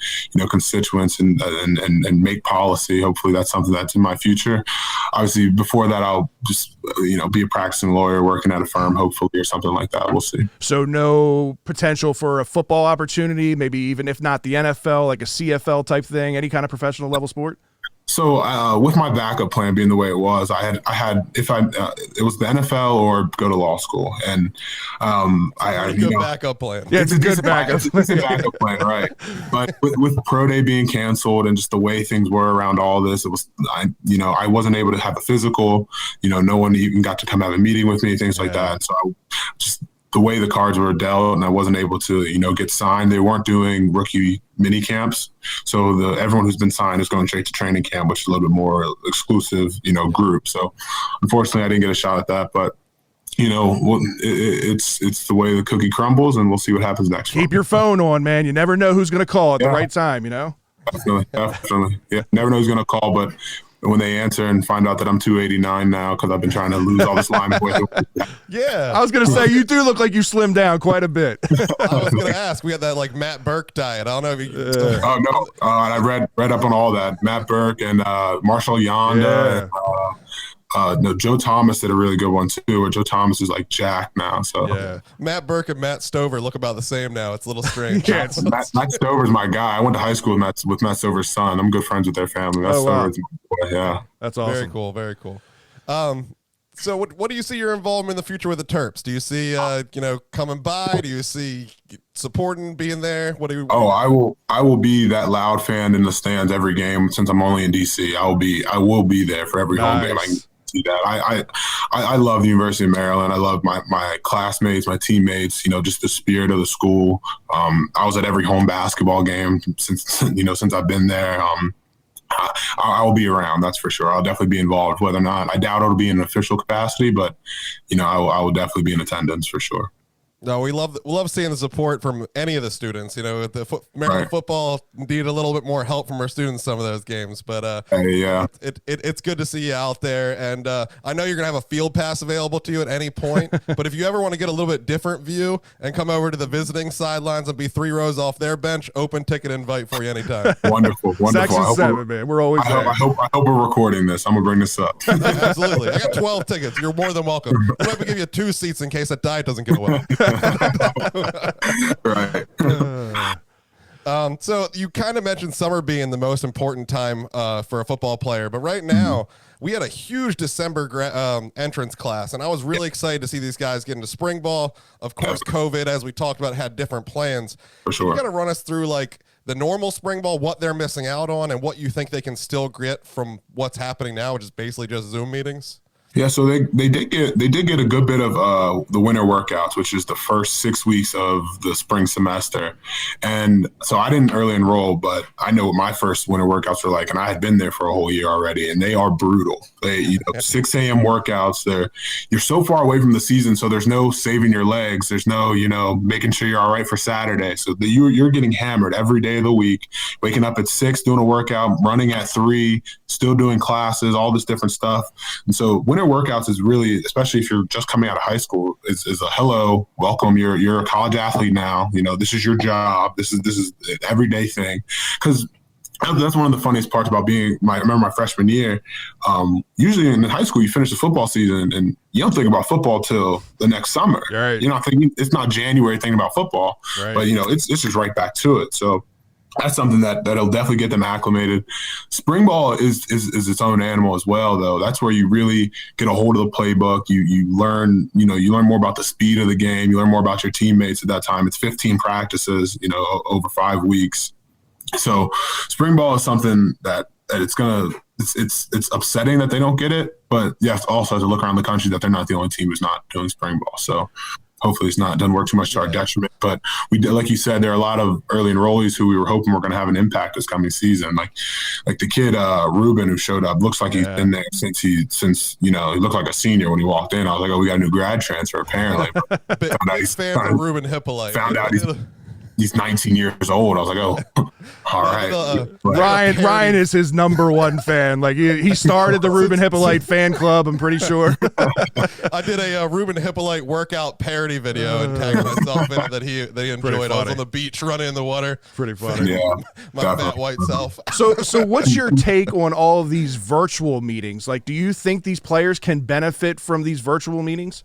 constituents and make policy. Hopefully that's something that's in my future. Obviously, before that, I'll just, be a practicing lawyer working at a firm, hopefully, or something like that. We'll see. So no potential for a football opportunity, maybe even if not the NFL, like a CFL type thing, any kind of professional level sport? So with my backup plan being the way it was, it was the NFL or go to law school, and good backup plan. Yeah, it's a good backup. It's a backup plan, right? But with pro day being canceled and just the way things were around all this, I wasn't able to have a physical. No one even got to come have a meeting with me, things like that. So just the way the cards were dealt, and I wasn't able to, get signed. They weren't doing rookie mini camps. So everyone who's been signed is going straight to training camp, which is a little bit more exclusive, group. So unfortunately I didn't get a shot at that, but it's the way the cookie crumbles, and we'll see what happens next. Keep your phone on, man. You never know who's going to call at the right time, Definitely. Yeah. Never know who's going to call, but when they answer and find out that I'm 289 now because I've been trying to lose all this lineman weight. Yeah. I was going to say, you do look like you slimmed down quite a bit. I was going to ask. We had that Matt Burke diet. I don't know if you. Oh, no. I read up on all that. Matt Burke and Marshall Yonda. And, Joe Thomas did a really good one too, where Joe Thomas is Jack now. So yeah, Matt Burke and Matt Stover look about the same now. It's a little strange. Matt Stover's my guy. I went to high school with Matt Stover's son. I'm good friends with their family. Matt Stover's my boy. Yeah, that's awesome. Very cool. Very cool. So what do you see your involvement in the future with the Terps? Do you see coming by? Do you see supporting, being there? What do you? Oh, I will be that loud fan in the stands every game. Since I'm only in DC, I will be there for every home game. I can see that. I love the University of Maryland. I love my classmates, my teammates. Just the spirit of the school. I was at every home basketball game since I've been there. I will be around, that's for sure. I'll definitely be involved, whether or not I doubt it'll be in an official capacity, but I will definitely be in attendance for sure. No, we love seeing the support from any of the students. Maryland football need a little bit more help from our students some of those games, but it's good to see you out there. And I know you're gonna have a field pass available to you at any point, but if you ever want to get a little bit different view and come over to the visiting sidelines and be 3 rows off their bench, open ticket invite for you anytime. Wonderful. Section 7, man. We're always there. I hope we're recording this. I'm gonna bring this up. Absolutely. I got 12 tickets. You're more than welcome. We might give you 2 seats in case that diet doesn't get away. Right. So you kind of mentioned summer being the most important time for a football player, but right now we had a huge December entrance class, and I was really excited to see these guys get into spring ball. Of course, COVID, as we talked about, had different plans. For sure. You got to run us through the normal spring ball, what they're missing out on, and what you think they can still get from what's happening now, which is basically just Zoom meetings. Yeah, so they did get a good bit of the winter workouts, which is the first 6 weeks of the spring semester. And so I didn't early enroll, but I know what my first winter workouts were like, and I had been there for a whole year already, and they are brutal. 6 a.m. workouts. You're so far away from the season, so there's no saving your legs. There's no making sure you're all right for Saturday. So you're getting hammered every day of the week, waking up at 6, doing a workout, running at 3, still doing classes, all this different stuff. And so winter workouts is really, especially if you're just coming out of high school, is a hello, welcome. You're a college athlete now. This is your job. This is an everyday thing. Because that's one of the funniest parts about I remember my freshman year. Usually in high school, you finish the football season and you don't think about football till the next summer. Right. You're not thinking, it's not January thinking about football, right. But it's just right back to it. So that's something that'll definitely get them acclimated. Spring ball is its own animal as well, though. That's where you really get a hold of the playbook. You learn more about the speed of the game. You learn more about your teammates at that time. It's 15 practices, over 5 weeks. So spring ball is something that it's upsetting that they don't get it, but you have to also have to look around the country that they're not the only team who's not doing spring ball. So hopefully doesn't work too much to our detriment. But we did, like you said, there are a lot of early enrollees who we were hoping were going to have an impact this coming season. Like the kid Ruben who showed up, looks like he's been there since he looked like a senior when he walked in. I was like, oh, we got a new grad transfer apparently. Big fan of Ruben Hippolyte. Found out he's 19 years old. I was like, oh, all right. Ryan is his number one fan. Like he started the Ruben Hippolyte fan club, I'm pretty sure. I did a Ruben Hippolyte workout parody video and tagged myself in it that he enjoyed. I was on the beach running in the water. Pretty funny. Yeah, my fat white self. So what's your take on all of these virtual meetings? Like, do you think these players can benefit from these virtual meetings?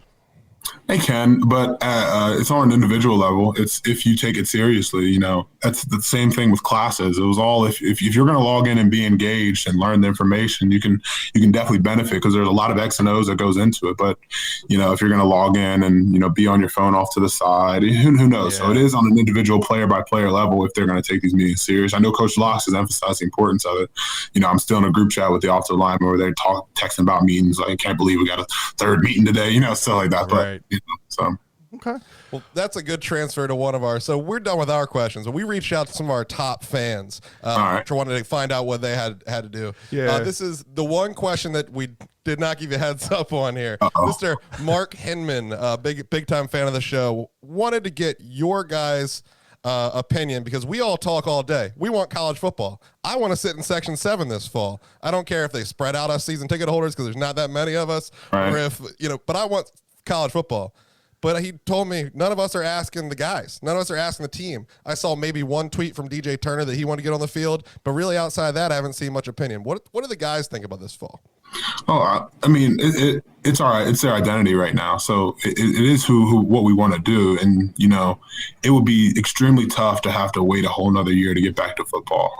They can, but it's on an individual level. It's if you take it seriously, you know, that's the same thing with classes. It was all if you're going to log in and be engaged and learn the information, you can definitely benefit because there's a lot of X and O's that goes into it. But, you know, if you're going to log in and, you know, be on your phone off to the side, who knows? Yeah. So it is on an individual player by player level if they're going to take these meetings serious. I know Coach Locks has emphasized the importance of it. You know, I'm still in a group chat with the offensive lineman where they're texting about meetings. Like, I can't believe we got a third meeting today, you know, stuff like that. But, you know, so. Okay. Well, that's a good transfer to one of our. So we're done with our questions. We reached out to some of our top fans, which wanted to find out what they had to do. Yeah. This is the one question that we did not give you a heads up on here. Mr. Mark Hinman, big time fan of the show, wanted to get your guys' opinion because we all talk all day. We want college football. I want to sit in Section 7 this fall. I don't care if they spread out us season ticket holders because there's not that many of us, or if but I want college football. But he told me none of us are asking the guys. None of us are asking the team. I saw maybe one tweet from DJ Turner that he wanted to get on the field, but really outside of that, I haven't seen much opinion. What do the guys think about this fall? Oh, I mean, it's all right. It's their identity right now. So it is what we want to do. And, you know, it would be extremely tough to have to wait a whole nother year to get back to football.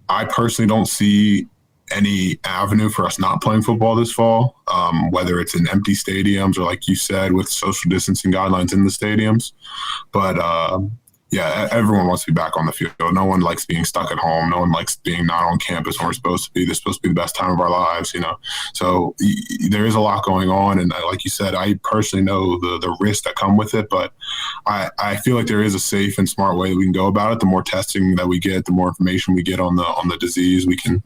I personally don't see any avenue for us not playing football this fall, whether it's in empty stadiums or, like you said, with social distancing guidelines in the stadiums. But yeah, everyone wants to be back on the field. No one likes being stuck at home. No one likes being not on campus when we're supposed to be. This is supposed to be the best time of our lives, you know. So there is a lot going on, and like you said, I personally know the risks that come with it. But I feel like there is a safe and smart way that we can go about it. The more testing that we get, the more information we get on the disease, we can.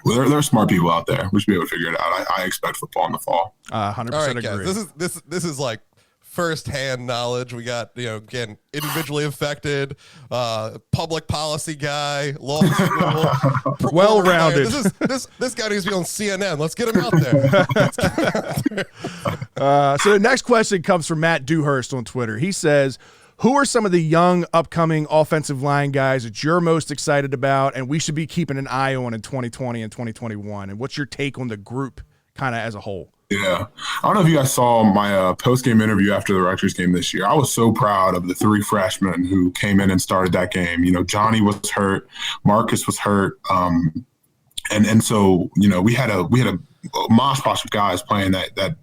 Well, there are smart people out there. We should be able to figure it out. I expect football in the fall. 100% All right, agree. guys, this is like first-hand knowledge. We got, you know, again, individually affected, public policy guy, law school, well-rounded. This guy needs to be on CNN. Let's get him out there. So the next question comes from Matt Dewhurst on Twitter. He says, who are some of the young upcoming offensive line guys that you're most excited about and we should be keeping an eye on in 2020 and 2021? And what's your take on the group kind of as a whole? Yeah. I don't know if you guys saw my post-game interview after the Rutgers game this year. I was so proud of the three freshmen who came in and started that game. You know, Johnny was hurt. Marcus was hurt. And so, you know, we had a mosh posh of guys playing that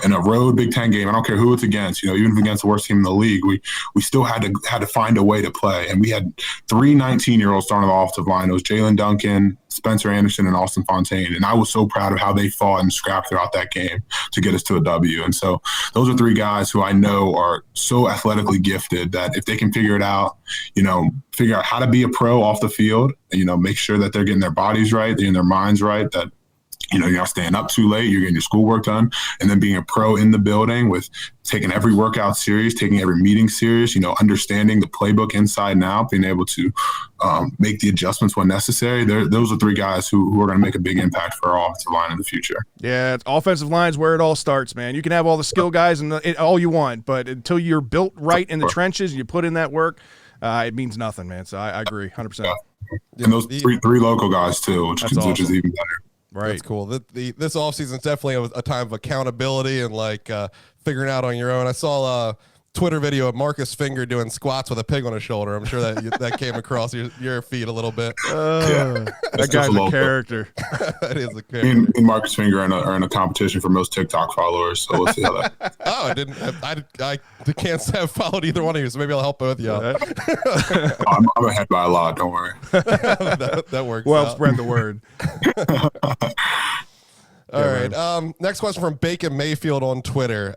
in a road Big Ten game. I don't care who it's against, you know, even if against the worst team in the league, we still had to find a way to play. And we had 3 19-year-olds starting on the offensive line. It was Jalen Duncan, Spencer Anderson, and Austin Fontaine. And I was so proud of how they fought and scrapped throughout that game to get us to a W. And so those are 3 guys who I know are so athletically gifted that if they can figure it out, you know, figure out how to be a pro off the field, and, you know, make sure that they're getting their bodies right, they're getting their minds right, that, you know, you're not staying up too late, you're getting your schoolwork done, and then being a pro in the building with taking every workout serious, taking every meeting serious, you know, understanding the playbook inside and out, being able to make the adjustments when necessary. Those are 3 guys who are going to make a big impact for our offensive line in the future. Yeah, offensive line is where it all starts, man. You can have all the skill guys and all you want, but until you're built right in the trenches, you put in that work, it means nothing, man. So I agree 100%. Yeah. And those three local guys too, which is even better. Right. That's cool. This offseason is definitely a time of accountability and like figuring out on your own. I saw a Twitter video of Marcus Finger doing squats with a pig on his shoulder. I'm sure that came across your feed a little bit. That guy's a character. That is a character. Me and Marcus Finger are in a competition for most TikTok followers, so we'll see how that. I can't say I've followed either one of you, so maybe I'll help both of you out. I'm ahead by a lot. Don't worry. that works. Well, out. spread the word. All right. Next question from Bacon Mayfield on Twitter.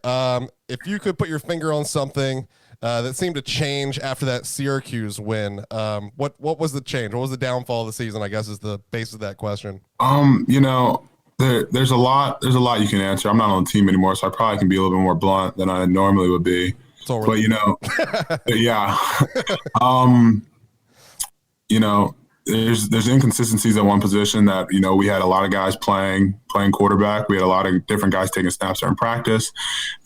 If you could put your finger on something that seemed to change after that Syracuse win, what was the change? What was the downfall of the season? I guess is the base of that question. You know, there's a lot you can answer. I'm not on the team anymore, so I probably can be a little bit more blunt than I normally would be. But yeah, there's inconsistencies at one position that we had a lot of guys playing quarterback. We had a lot of different guys taking snaps during practice.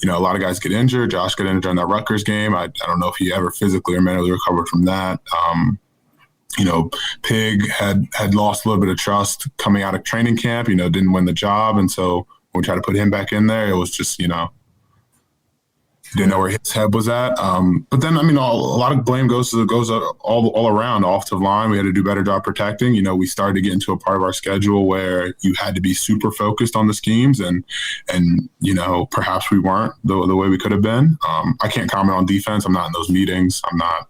A lot of guys get injured. Josh got injured in that Rutgers game. I don't know if he ever physically or mentally recovered from that. Pig had lost a little bit of trust coming out of training camp. Didn't win the job, and so when we tried to put him back in there, it was just didn't know where his head was at. But then, a lot of blame goes all around the offensive line. We had to do a better job protecting. We started to get into a part of our schedule where you had to be super focused on the schemes, and perhaps we weren't the way we could have been. I can't comment on defense. I'm not in those meetings. I'm not.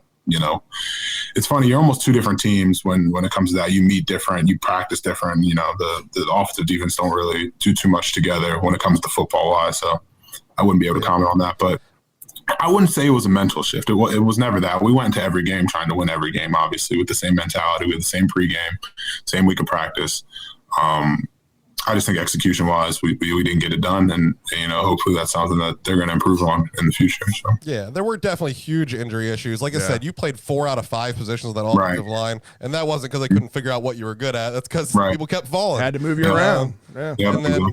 It's funny. You're almost two different teams when it comes to that. You meet different, you practice different. The offensive defense don't really do too much together when it comes to football wise. So I wouldn't be able to comment on that, but I wouldn't say it was a mental shift. It was never that. We went into every game trying to win every game, obviously, with the same mentality, with the same pregame, same week of practice. I just think execution-wise, we didn't get it done, and hopefully that's something that they're going to improve on in the future. So. Yeah, there were definitely huge injury issues. Like I said, you played 4 out of 5 positions of that offensive line, and that wasn't because they couldn't figure out what you were good at. That's because people kept falling. Had to move you around. And then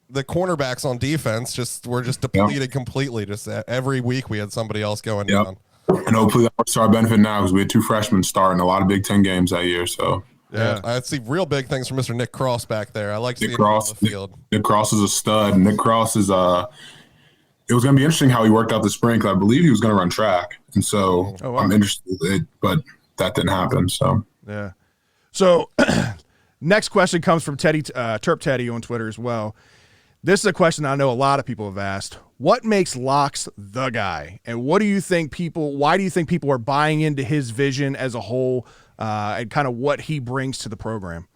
the cornerbacks on defense were depleted completely. Just every week we had somebody else going down. And hopefully that works to our benefit now because we had 2 freshmen starting a lot of Big Ten games that year. So. Yeah, I see real big things from Mr. Nick Cross back there. I like seeing him on the field. Nick Cross is a stud. Nick Cross is it was going to be interesting how he worked out the spring because I believe he was going to run track, and so I'm interested in it, but that didn't happen. So yeah. So next question comes from Teddy Terp Teddy on Twitter as well. This is a question I know a lot of people have asked. What makes Locks the guy, and why do you think people are buying into his vision as a whole? And kind of what he brings to the program.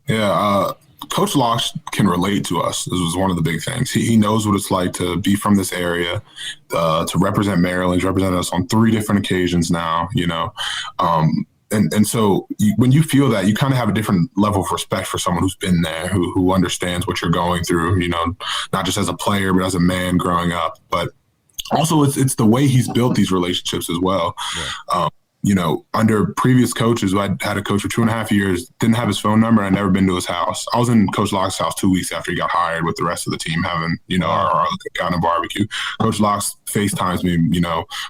Yeah, Coach Locks can relate to us. This was one of the big things. He knows what it's like to be from this area, to represent Maryland. He's represented us on 3 different occasions now, And so when you feel that, you kind of have a different level of respect for someone who's been there, who understands what you're going through, not just as a player, but as a man growing up. But also it's the way he's built these relationships as well. Yeah. Under previous coaches, I had a coach for 2.5 years, didn't have his phone number. I'd never been to his house. I was in Coach Locke's house 2 weeks after he got hired with the rest of the team, having, our cookout and barbecue. Coach Locke's FaceTimes me,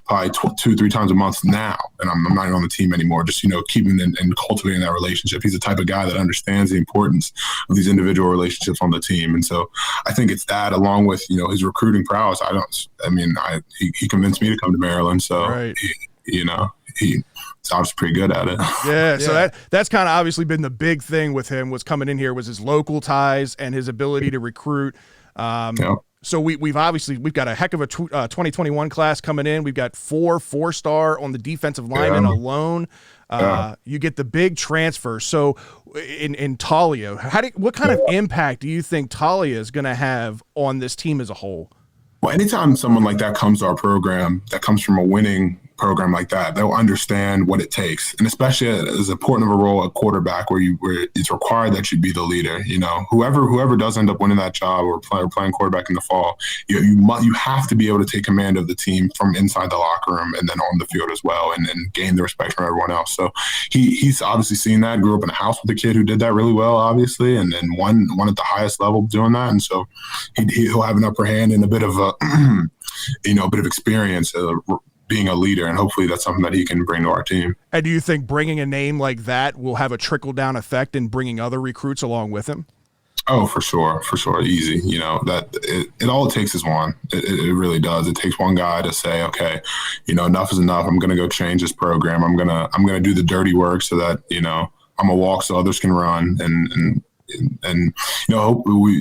probably 2-3 times a month now. And I'm not even on the team anymore, just, keeping and cultivating that relationship. He's the type of guy that understands the importance of these individual relationships on the team. And so I think it's that along with, his recruiting prowess. He convinced me to come to Maryland. So, he's obviously pretty good at it. Yeah, so that's kind of obviously been the big thing with him was coming in here was his local ties and his ability to recruit. So we've got a heck of a 2021 class coming in. We've got 4 4-star on the defensive linemen alone. You get the big transfer. So in Talia, what kind of impact do you think Talia is going to have on this team as a whole? Well, anytime someone like that comes to our program, that comes from a winning program like that, they'll understand what it takes, and especially as important of a role at quarterback, where it's required that you be the leader. Whoever does end up winning that job or playing quarterback in the fall, you have to be able to take command of the team from inside the locker room and then on the field as well, and gain the respect from everyone else. So he's obviously seen that. Grew up in a house with a kid who did that really well, obviously, and won at the highest level doing that, and so he'll have an upper hand and a bit of a bit of experience. Being a leader, and hopefully that's something that he can bring to our team. And do you think bringing a name like that will have a trickle-down effect in bringing other recruits along with him? Oh, for sure. Easy. That all it takes is one. It really does. It takes one guy to say, okay, enough is enough. I'm going to go change this program. I'm going to do the dirty work so that, I'm a walk so others can run. And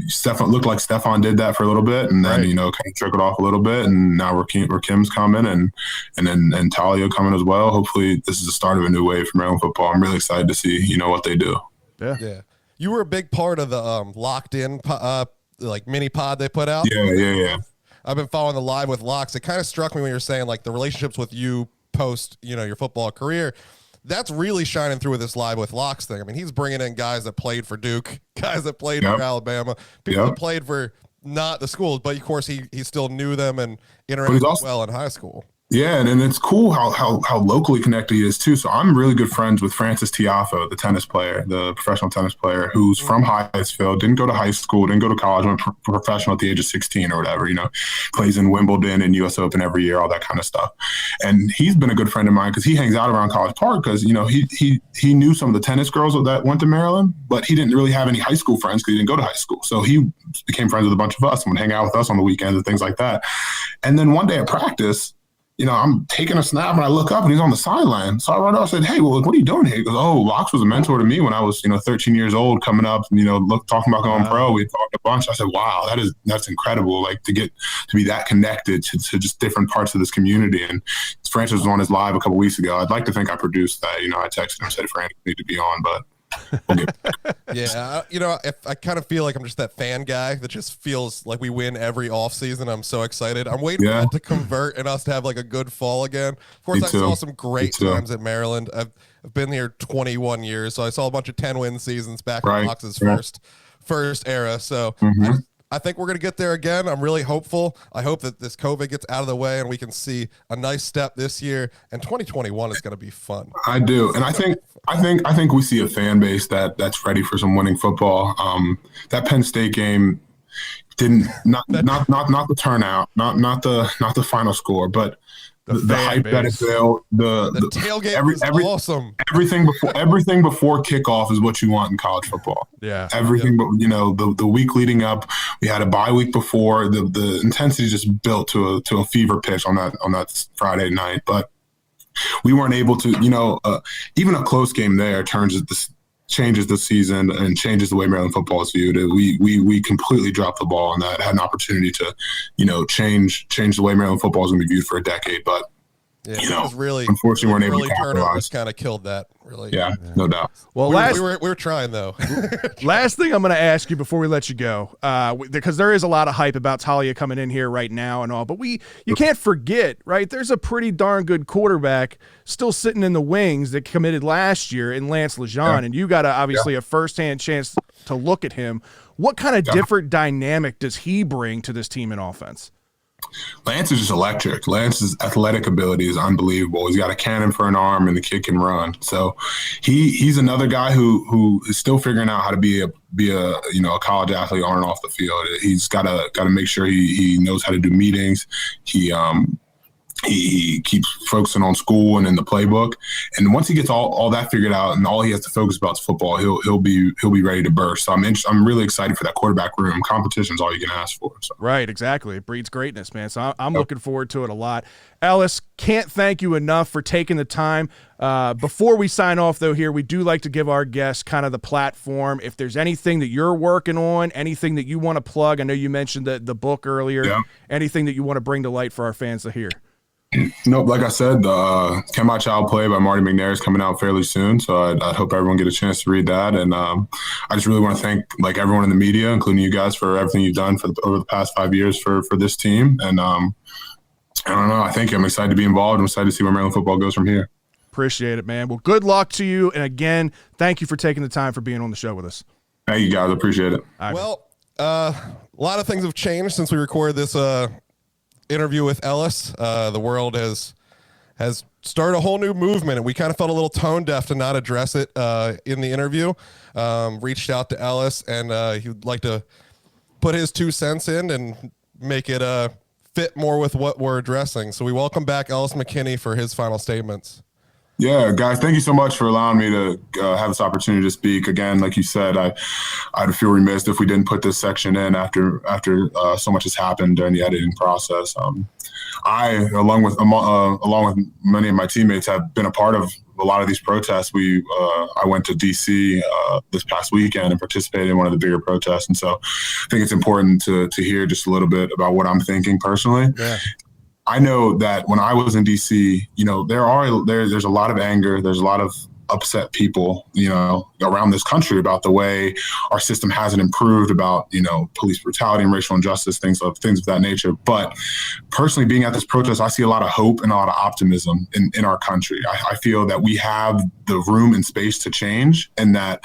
Stefan looked like Stefan did that for a little bit, and then kind of trickled off a little bit, and now Rakim's coming, and then Talia coming as well. Hopefully, this is the start of a new wave for Maryland football. I'm really excited to see what they do. Yeah. You were a big part of the Locked In mini pod they put out. Yeah. I've been following the Live with Locks. It kind of struck me when you were saying the relationships with you post your football career. That's really shining through with this Live with Locks thing. I mean, he's bringing in guys that played for Duke, guys that played for Alabama, people that played for not the schools, but of course he still knew them and interacted well in high school. Yeah, and it's cool how locally connected he is too. So I'm really good friends with Francis Tiafoe, the tennis player, the professional tennis player, who's from Hyattsville, didn't go to high school, didn't go to college, went professional at the age of 16 or whatever. Plays in Wimbledon and U.S. Open every year, all that kind of stuff. And he's been a good friend of mine because he hangs out around College Park because he knew some of the tennis girls that went to Maryland, but he didn't really have any high school friends because he didn't go to high school. So he became friends with a bunch of us and would hang out with us on the weekends and things like that. And then one day at practice, I'm taking a snap and I look up and he's on the sideline. So I run up and said, "Hey, well, what are you doing here?" He goes, "Oh, Locks was a mentor to me when I was, 13 years old, coming up, talking about going pro. We talked a bunch." I said, "Wow, that's incredible. Like to get to be that connected to just different parts of this community." And Francis was on his live a couple weeks ago. I'd like to think I produced that. I texted him, said Francis need to be on, but yeah, if I kind of feel like I'm just that fan guy that just feels like we win every offseason. I'm so excited. I'm waiting for it to convert and us to have like a good fall again. Of course, I saw some great times at Maryland. I've been here 21 years, so I saw a bunch of 10-win seasons back in Fox's first era. So I think we're going to get there again. I'm really hopeful. I hope that this COVID gets out of the way and we can see a nice step this year. And 2021 is going to be fun. I do, and I think we see a fan base that's ready for some winning football. That Penn State game didn't not the turnout, not the final score, but the hype that it built, the tailgate was awesome. Everything before kickoff is what you want in college football. Yeah. Everything, but the week leading up, we had a bye week before. The intensity just built to a fever pitch on that Friday night. But we weren't able to, even a close game there changes the season and changes the way Maryland football is viewed. We completely dropped the ball on that. Had an opportunity to, change the way Maryland football is going to be viewed for a decade. But it was really, unfortunately, we're unable to capitalize. Kind of killed that. Really, yeah, no doubt. Well, we were trying though. Last thing I'm going to ask you before we let you go, because there is a lot of hype about Talia coming in here right now and all, but you can't forget, right? There's a pretty darn good quarterback still sitting in the wings that committed last year in Lance Lejeune, and you got obviously a firsthand chance to look at him. What kind of different dynamic does he bring to this team in offense? Lance is just electric. Lance's athletic ability is unbelievable. He's got a cannon for an arm, and the kid can run. So he's another guy who is still figuring out how to be a college athlete on and off the field. He's got to make sure he knows how to do meetings. He keeps focusing on school and in the playbook. And once he gets all that figured out and all he has to focus about is football, he'll be ready to burst. So I'm really excited for that quarterback room. Competition's all you can ask for. So. Right, exactly. It breeds greatness, man. So I'm looking forward to it a lot. Ellis, can't thank you enough for taking the time. Before we sign off, though, here, we do like to give our guests kind of the platform. If there's anything that you're working on, anything that you want to plug, I know you mentioned the book earlier, anything that you want to bring to light for our fans to hear. Nope, like I said, Can My Child Play by Marty McNair is coming out fairly soon, so I hope everyone get a chance to read that. And I just really want to thank everyone in the media, including you guys, for everything you've done over the past 5 years for this team. And I don't know, I'm excited to be involved. I'm excited to see where Maryland football goes from here. Appreciate it, man. Well, good luck to you. And again, thank you for taking the time for being on the show with us. Thank you, guys. I appreciate it. Well, a lot of things have changed since we recorded this interview with Ellis. The world has started a whole new movement, and we kind of felt a little tone deaf to not address it in the interview. Reached out to Ellis, and he would like to put his 2 cents in and make it fit more with what we're addressing. So we welcome back Ellis McKennie for his final statements. Yeah, guys, thank you so much for allowing me to have this opportunity to speak. Again, like you said, I'd feel remiss if we didn't put this section in after so much has happened during the editing process. I, along with many of my teammates, have been a part of a lot of these protests. I went to D.C. This past weekend and participated in one of the bigger protests, and so I think it's important to hear just a little bit about what I'm thinking personally. Yeah. I know that when I was in DC, there's a lot of anger. There's a lot of upset people, around this country about the way our system hasn't improved, about, police brutality and racial injustice, things of that nature. But personally, being at this protest, I see a lot of hope and a lot of optimism in our country. I feel that we have the room and space to change, and that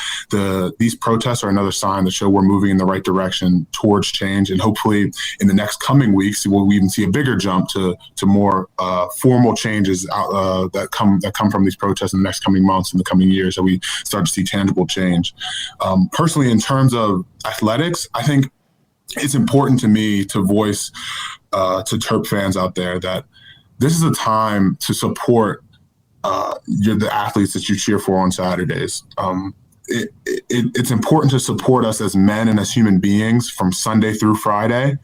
these protests are another sign that show we're moving in the right direction towards change. And hopefully in the next coming weeks, we'll even see a bigger jump to more formal changes that come from these protests in the next coming months and the coming years, that we start to see tangible change. Personally, in terms of athletics, I think it's important to me to voice to Terp fans out there that this is a time to support the athletes that you cheer for on Saturdays. It's important to support us as men and as human beings from Sunday through Friday.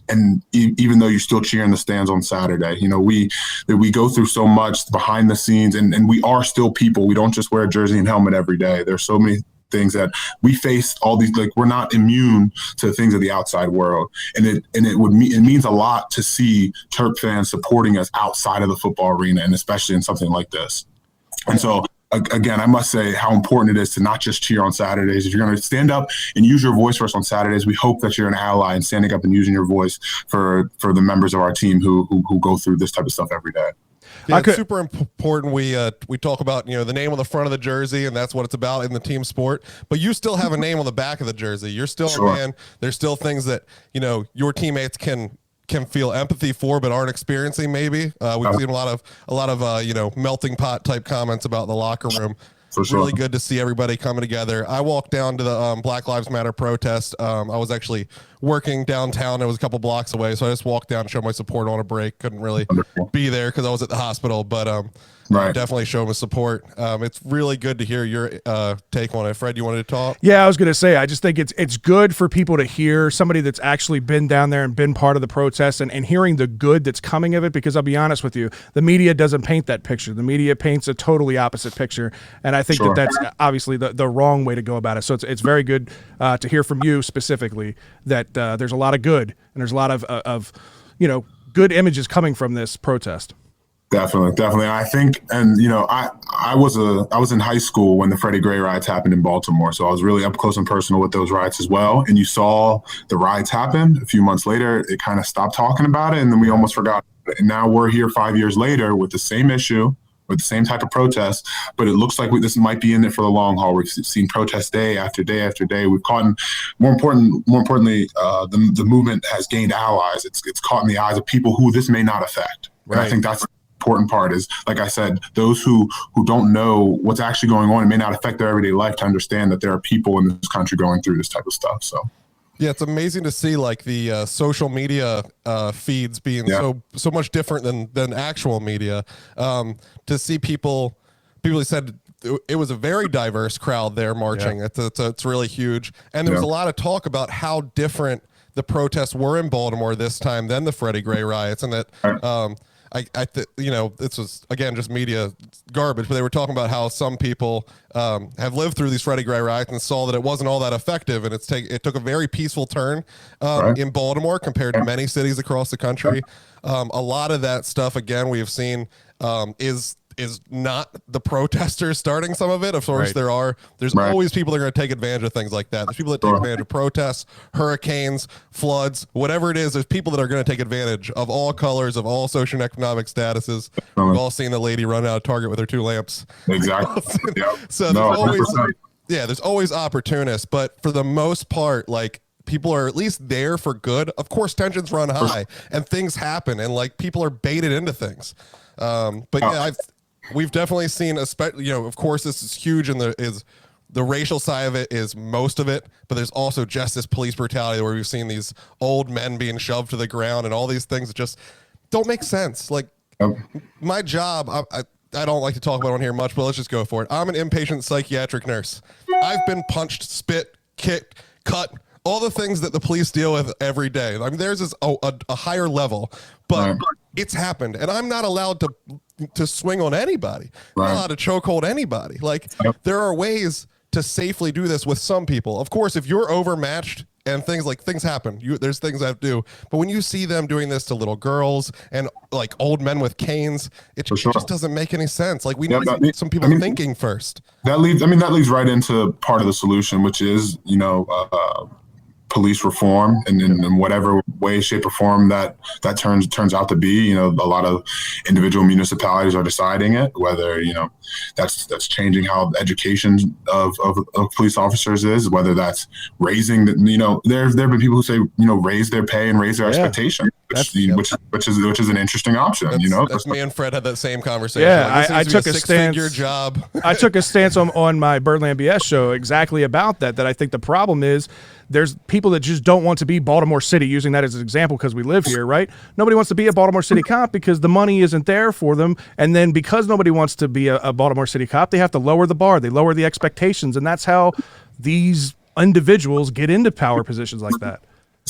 And even though you still cheer in the stands on Saturday, we go through so much behind the scenes, and we are still people. We don't just wear a jersey and helmet every day. There's so many things that we face, all these, we're not immune to things of the outside world. And it means a lot to see Terp fans supporting us outside of the football arena, and especially in something like this. And so, again, I must say how important it is to not just cheer on Saturdays. If you're going to stand up and use your voice for us on Saturdays, we hope that you're an ally and standing up and using your voice for the members of our team who go through this type of stuff every day. Yeah, it's super important. We talk about, the name on the front of the jersey, and that's what it's about in the team sport. But you still have a name on the back of the jersey. You're still a man. There's still things that, your teammates can feel empathy for, but aren't experiencing. Maybe we've seen a lot of melting pot type comments about the locker room. Really good to see everybody coming together. I walked down to the Black Lives Matter protest. I was actually working downtown. It was a couple blocks away, so I just walked down and showed my support on a break. Couldn't really be there because I was at the hospital, but definitely show my support. It's really good to hear your take on it. Fred, you wanted to talk? Yeah, I was going to say, I just think it's good for people to hear somebody that's actually been down there and been part of the protest, and hearing the good that's coming of it, because I'll be honest with you, the media doesn't paint that picture. The media paints a totally opposite picture, and I think that's obviously the wrong way to go about it. So it's very good to hear from you specifically that there's a lot of good, and there's a lot of good images coming from this protest. Definitely. I think, and I was in high school when the Freddie Gray riots happened in Baltimore, so I was really up close and personal with those riots as well. And you saw the riots happen. A few months later, it kind of stopped talking about it, and then we almost forgot. And now we're here 5 years later with the same issue, with the same type of protest, but it looks like this might be in it for the long haul. We've seen protests day after day after day. We've caught, more importantly, the movement has gained allies. It's caught in the eyes of people who this may not affect. Right. And I think that's the important part is, like I said, those who don't know what's actually going on, it may not affect their everyday life, to understand that there are people in this country going through this type of stuff. So. Yeah, it's amazing to see the social media feeds being so much different than actual media. To see people said it was a very diverse crowd there marching. Yeah. It's really huge. And there was a lot of talk about how different the protests were in Baltimore this time than the Freddie Gray riots, and that this was, again, just media garbage, but they were talking about how some people have lived through these Freddie Gray riots and saw that it wasn't all that effective, and it took a very peaceful turn in Baltimore compared to many cities across the country. A lot of that stuff, again, we have seen is not the protesters starting some of it. Of course, there's always people that are going to take advantage of things like that. There's people that take advantage of protests, hurricanes, floods, whatever it is. There's people that are going to take advantage of all colors, of all socioeconomic statuses. We've all seen the lady run out of Target with her 2 lamps. Exactly. So there's always opportunists, but for the most part, people are at least there for good. Of course, tensions run high and things happen, and people are baited into things. We've definitely seen, of course, this is huge, and the racial side of it is most of it, but there's also just this police brutality where we've seen these old men being shoved to the ground and all these things that just don't make sense. My job, I don't like to talk about it on here much, but let's just go for it. I'm an inpatient psychiatric nurse. I've been punched, spit, kicked, cut, all the things that the police deal with every day. I mean, theirs is a higher level, but it's happened, and I'm not allowed to swing on anybody. I'm not allowed to chokehold anybody. There are ways to safely do this with some people. Of course, if you're overmatched and things happen. There's things I have to do. But when you see them doing this to little girls and like old men with canes, it just doesn't make any sense. Like we need some people thinking first. That leads right into part of the solution, which is, police reform, and in whatever way, shape, or form that turns out to be. A lot of individual municipalities are deciding it, whether that's changing how the education of police officers is, whether that's raising the there have been people who say raise their pay and raise their expectation, which is an interesting option. That's me and Fred had that same conversation. Yeah, I took a stance. Job. I took a stance on my Birdland BS show exactly about that. That I think the problem is there's people that just don't want to be Baltimore City, using that as an example because we live here, right? Nobody wants to be a Baltimore City cop because the money isn't there for them. And then because nobody wants to be a Baltimore City cop, they have to lower the bar. They lower the expectations. And that's how these individuals get into power positions like that.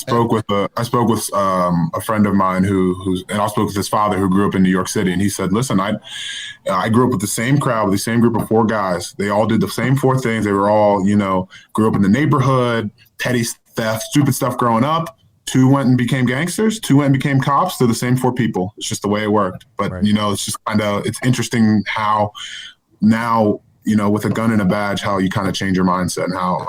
I spoke with a friend of mine and I spoke with his father who grew up in New York City, and he said, "Listen, I grew up with the same crowd, with the same group of 4 guys. They all did the same 4 things. They were all, grew up in the neighborhood, petty theft, stupid stuff growing up. 2 went and became gangsters. 2 went and became cops. They're the same 4 people. It's just the way it worked. But right. It's just it's interesting how now." With a gun and a badge, how you kind of change your mindset and how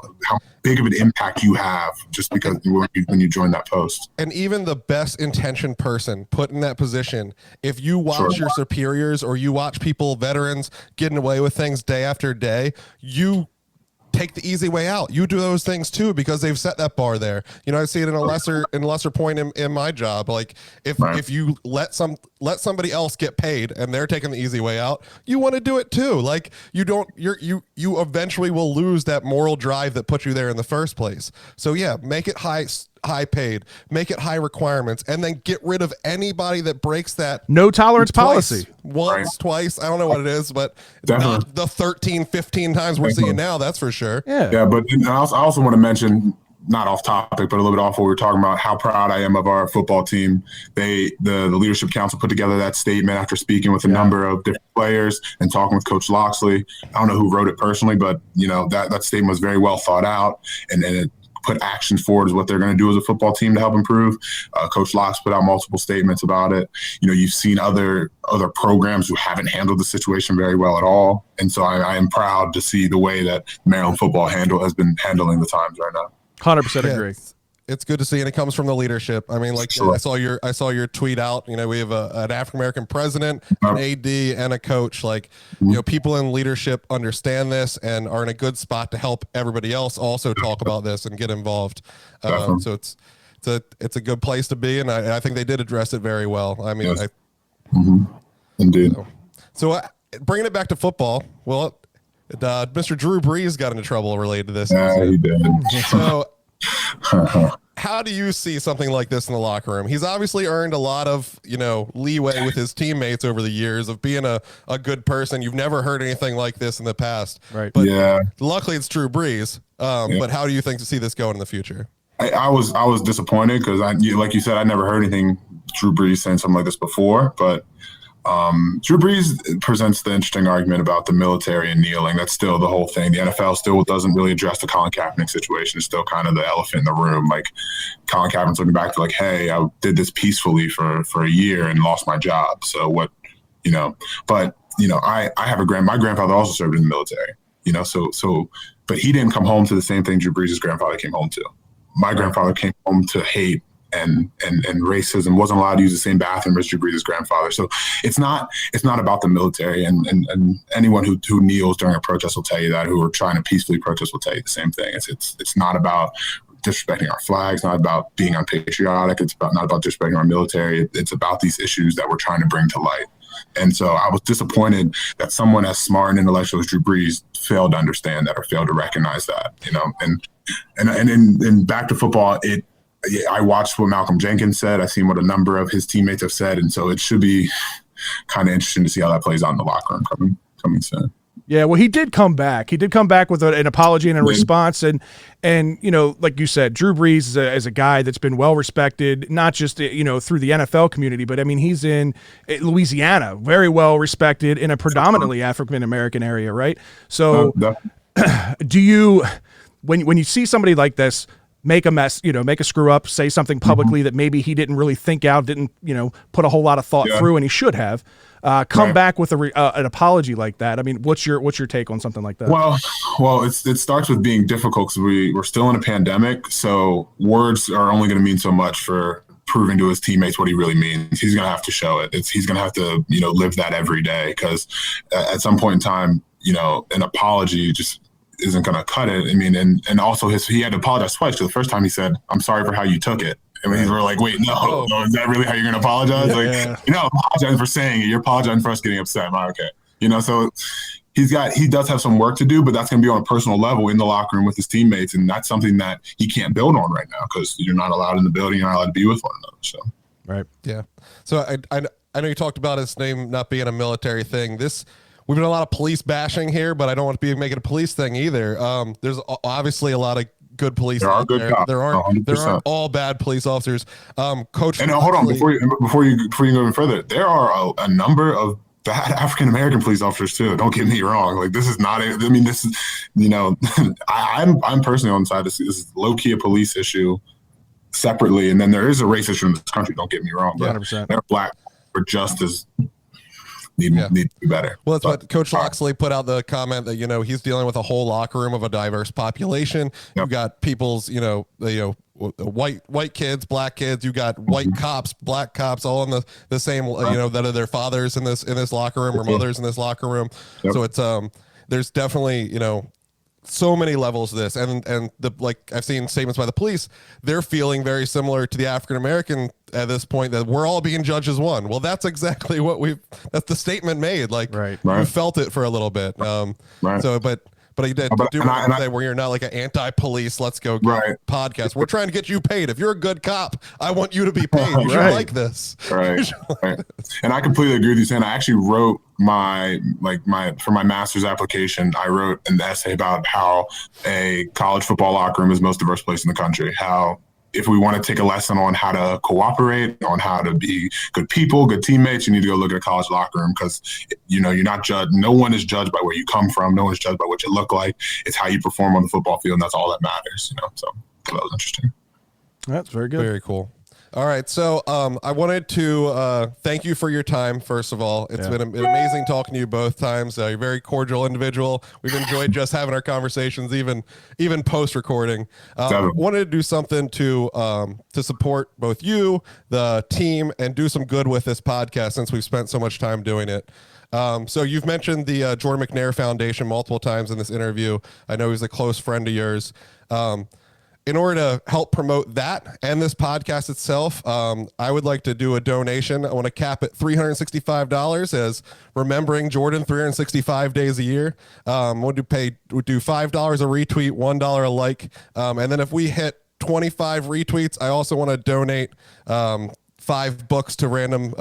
big of an impact you have just because when you join that post. And even the best intentioned person put in that position, if you watch your superiors or you watch veterans getting away with things day after day, you take the easy way out. You do those things too because they've set that bar there. I see it in a lesser point in my job. Like if you let somebody else get paid and they're taking the easy way out, you want to do it too. Like you eventually will lose that moral drive that put you there in the first place. So yeah, make it high paid, make it high requirements, and then get rid of anybody that breaks that no tolerance policy. Once, twice, I don't know what it is, but not the 13, 15 times we're seeing now, that's for sure. Yeah, but I also want to mention, not off topic, but a little bit off what we were talking about, how proud I am of our football team. The leadership council put together that statement after speaking with a number of different players and talking with Coach Loxley. I don't know who wrote it personally, but that statement was very well thought out, and it put actions forward as what they're going to do as a football team to help improve. Coach Locks put out multiple statements about it. You've seen other programs who haven't handled the situation very well at all. And so I am proud to see the way that Maryland football has been handling the times right now. 100% agree. It's good to see, and it comes from the leadership. I mean, I saw your tweet out. We have an African American president, an AD, and a coach. People in leadership understand this and are in a good spot to help everybody else also talk about this and get involved. So it's a good place to be, and I think they did address it very well. I mean, Indeed. So bringing it back to football, well, Mr. Drew Brees got into trouble related to this. Yeah, he did. So. How do you see something like this in the locker room? He's obviously earned a lot of, leeway with his teammates over the years of being a good person. You've never heard anything like this in the past. Right. But luckily it's Drew Brees. But how do you think to see this go in the future? I was disappointed because like you said, I never heard anything Drew Brees saying something like this before, but Drew Brees presents the interesting argument about the military and kneeling. That's still the whole thing. The NFL still doesn't really address the Colin Kaepernick situation. It's still kind of the elephant in the room. Like Colin Kaepernick's looking back to hey, I did this peacefully for a year and lost my job. So what, but I have my grandfather also served in the military, but he didn't come home to the same thing Drew Brees' grandfather came home to. My grandfather came home to hate and racism, wasn't allowed to use the same bathroom as Drew Brees' grandfather. So it's not about the military, and anyone who kneels during a protest will tell you that, who are trying to peacefully protest will tell you the same thing. It's not about disrespecting our flags, not about being unpatriotic. It's not about disrespecting our military. It's about these issues that we're trying to bring to light. And so I was disappointed that someone as smart and intellectual as Drew Brees failed to understand that or failed to recognize that, and in back to football, I watched what Malcolm Jenkins said. I've seen what a number of his teammates have said. And so it should be kind of interesting to see how that plays out in the locker room coming soon. Yeah, well, he did come back. He did come back with an apology and a response. And like you said, Drew Brees is a guy that's been well respected, not just, through the NFL community, but I mean, he's in Louisiana, very well respected in a predominantly African-American area, right? So do you, when you see somebody like this make a mess, make a screw up, say something publicly that maybe he didn't really think out, didn't, put a whole lot of thought through, and he should have. Come back with an apology like that. I mean, what's your take on something like that? Well, it starts with being difficult because we're still in a pandemic, so words are only going to mean so much for proving to his teammates what he really means. He's going to have to show it. He's going to have to live that every day, because at some point in time, an apology just isn't going to cut it. I mean, and also he had to apologize twice. So the first time he said, "I'm sorry for how you took it." And we were like, wait, no, is that really how you're going to apologize? Yeah. Like, I'm apologizing for saying it. You're apologizing for us getting upset. I'm like, okay. So he does have some work to do, but that's going to be on a personal level in the locker room with his teammates. And that's something that he can't build on right now, because you're not allowed in the building. You're not allowed to be with one another. So, right. Yeah. So I know you talked about his name not being a military thing. We've been a lot of police bashing here, but I don't want to be making a police thing either. There's obviously a lot of good police out there. There aren't all bad police officers. Coach, and hold on, before you go even further, there are a number of bad African American police officers too. Don't get me wrong. Like, this is not. This is I'm personally on the side. This is low key a police issue separately, and then there is a race issue in this country. Don't get me wrong. But 100%. They're black are just as need to be better. Well, that's what Coach Loxley put out the comment that, he's dealing with a whole locker room of a diverse population. Yep. You got people's, white kids, black kids, you got white cops, black cops, all in the same, that are their fathers in this locker room, or mothers in this locker room. Yep. So it's, there's definitely, so many levels to this, and I've seen statements by the police, they're feeling very similar to the African American at this point, that we're all being judged as one. Well, that's exactly what that's the statement made. Like, we felt it for a little bit. So, but I did say where you're not like an anti-police, let's go podcast. We're trying to get you paid. If you're a good cop, I want you to be paid. You should like this. Right. And I completely agree with you, saying I actually wrote for my master's application, I wrote an essay about how a college football locker room is the most diverse place in the country. How, if we want to take a lesson on how to cooperate, on how to be good people, good teammates, you need to go look at a college locker room, because, you're not judged. No one is judged by where you come from. No one is judged by what you look like. It's how you perform on the football field, and that's all that matters. So that was interesting. That's very good. Very cool. All right. So I wanted to thank you for your time, first of all. It's been amazing talking to you both times. You're a very cordial individual. We've enjoyed just having our conversations, even post-recording. Wanted to do something to support both you, the team, and do some good with this podcast, since we've spent so much time doing it. So you've mentioned the Jordan McNair Foundation multiple times in this interview. I know he's a close friend of yours. In order to help promote that and this podcast itself, I would like to do a donation. I want to cap it $365 as remembering Jordan 365 days a year. We'll do $5 a retweet, $1 a like. And then if we hit 25 retweets, I also want to donate 5 books to random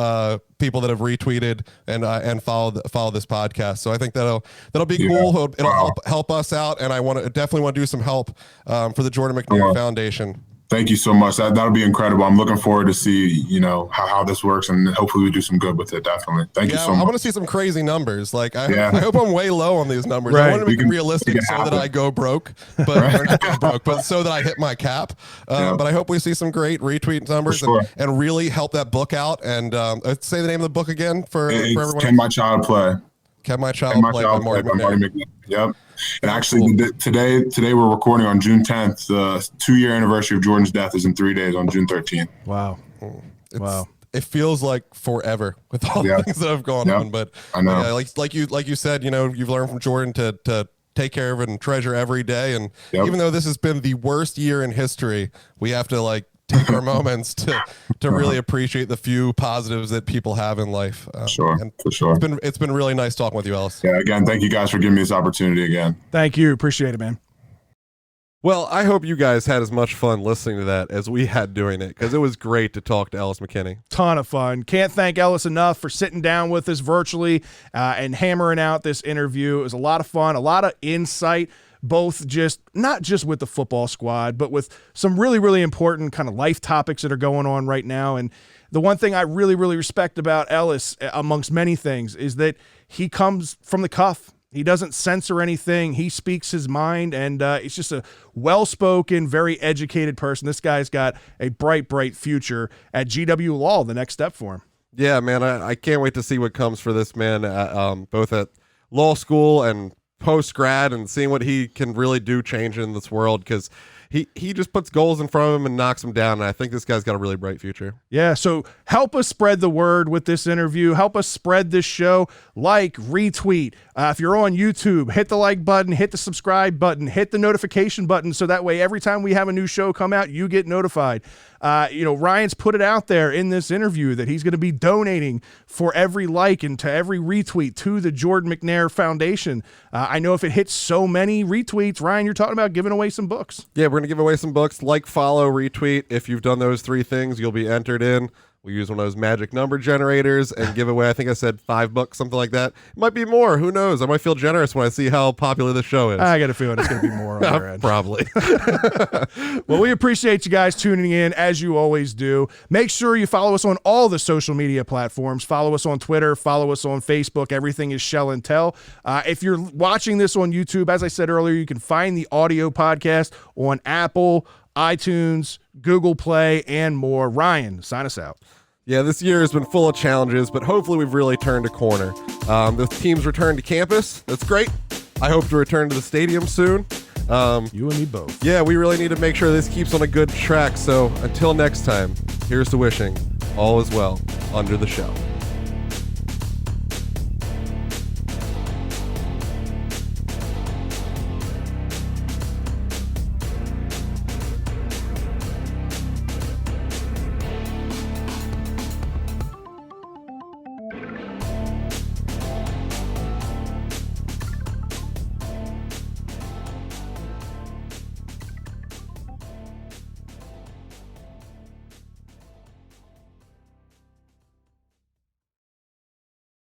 people that have retweeted and follow this podcast. So I think that'll be cool. It'll help us out, and I definitely want to do some help for the Jordan McNair Foundation. Thank you so much. That'll be incredible. I'm looking forward to see, how this works, and hopefully we do some good with it. Definitely. Thank you so much. I want to see some crazy numbers. I hope I'm way low on these numbers. I want to make them realistic so that I go broke, but so that I hit my cap. But I hope we see some great retweet numbers and really help that book out. And say the name of the book again for everyone. Can My Child Play? Can My Child Play by Marty McNair. Yep. And actually, today we're recording on June 10th. The 2-year anniversary of Jordan's death is in 3 days, on June 13th. Wow. Wow. It feels like forever with all the things that have gone on. But I know, like you said, you've learned from Jordan to take care of it and treasure every day. And even though this has been the worst year in history, we have to take our moments to really appreciate the few positives that people have in life. For sure. It's been really nice talking with you, Ellis. Yeah, again, thank you guys for giving me this opportunity again. Thank you. Appreciate it, man. Well, I hope you guys had as much fun listening to that as we had doing it, because it was great to talk to Ellis McKennie. Ton of fun. Can't thank Ellis enough for sitting down with us virtually and hammering out this interview. It was a lot of fun, a lot of insight, both not just with the football squad, but with some really, really important kind of life topics that are going on right now. And the one thing I really, really respect about Ellis, amongst many things, is that he comes from the cuff. He doesn't censor anything. He speaks his mind, and he's just a well-spoken, very educated person. This guy's got a bright, bright future at GW Law, the next step for him. Yeah, man, I can't wait to see what comes for this man, both at law school and post-grad, and seeing what he can really do change in this world, because he just puts goals in front of him and knocks them down, and I think this guy's got a really bright future. Yeah, so help us spread the word with this interview. Help us spread this show. Like, retweet. If you're on YouTube, hit the like button, hit the subscribe button, hit the notification button, so that way every time we have a new show come out, you get notified. Ryan's put it out there in this interview that he's going to be donating for every like and to every retweet to the Jordan McNair Foundation. I know if it hits so many retweets, Ryan, you're talking about giving away some books. Yeah, we're going to give away some books. Like, follow, retweet. If you've done those 3 things, you'll be entered in. We use one of those magic number generators and give away, I think I said $5, something like that. It might be more. Who knows? I might feel generous when I see how popular the show is. I got a feeling it's going to be more on your end. Probably. Well, we appreciate you guys tuning in, as you always do. Make sure you follow us on all the social media platforms. Follow us on Twitter. Follow us on Facebook. Everything is Shell and Tell. If you're watching this on YouTube, as I said earlier, you can find the audio podcast on Apple, iTunes, Google Play, and more. Ryan, sign us out. Yeah, this year has been full of challenges, but hopefully we've really turned a corner. The team's returned to campus. That's great. I hope to return to the stadium soon. You and me both. Yeah, we really need to make sure this keeps on a good track. So until next time, here's to wishing all is well under the shell.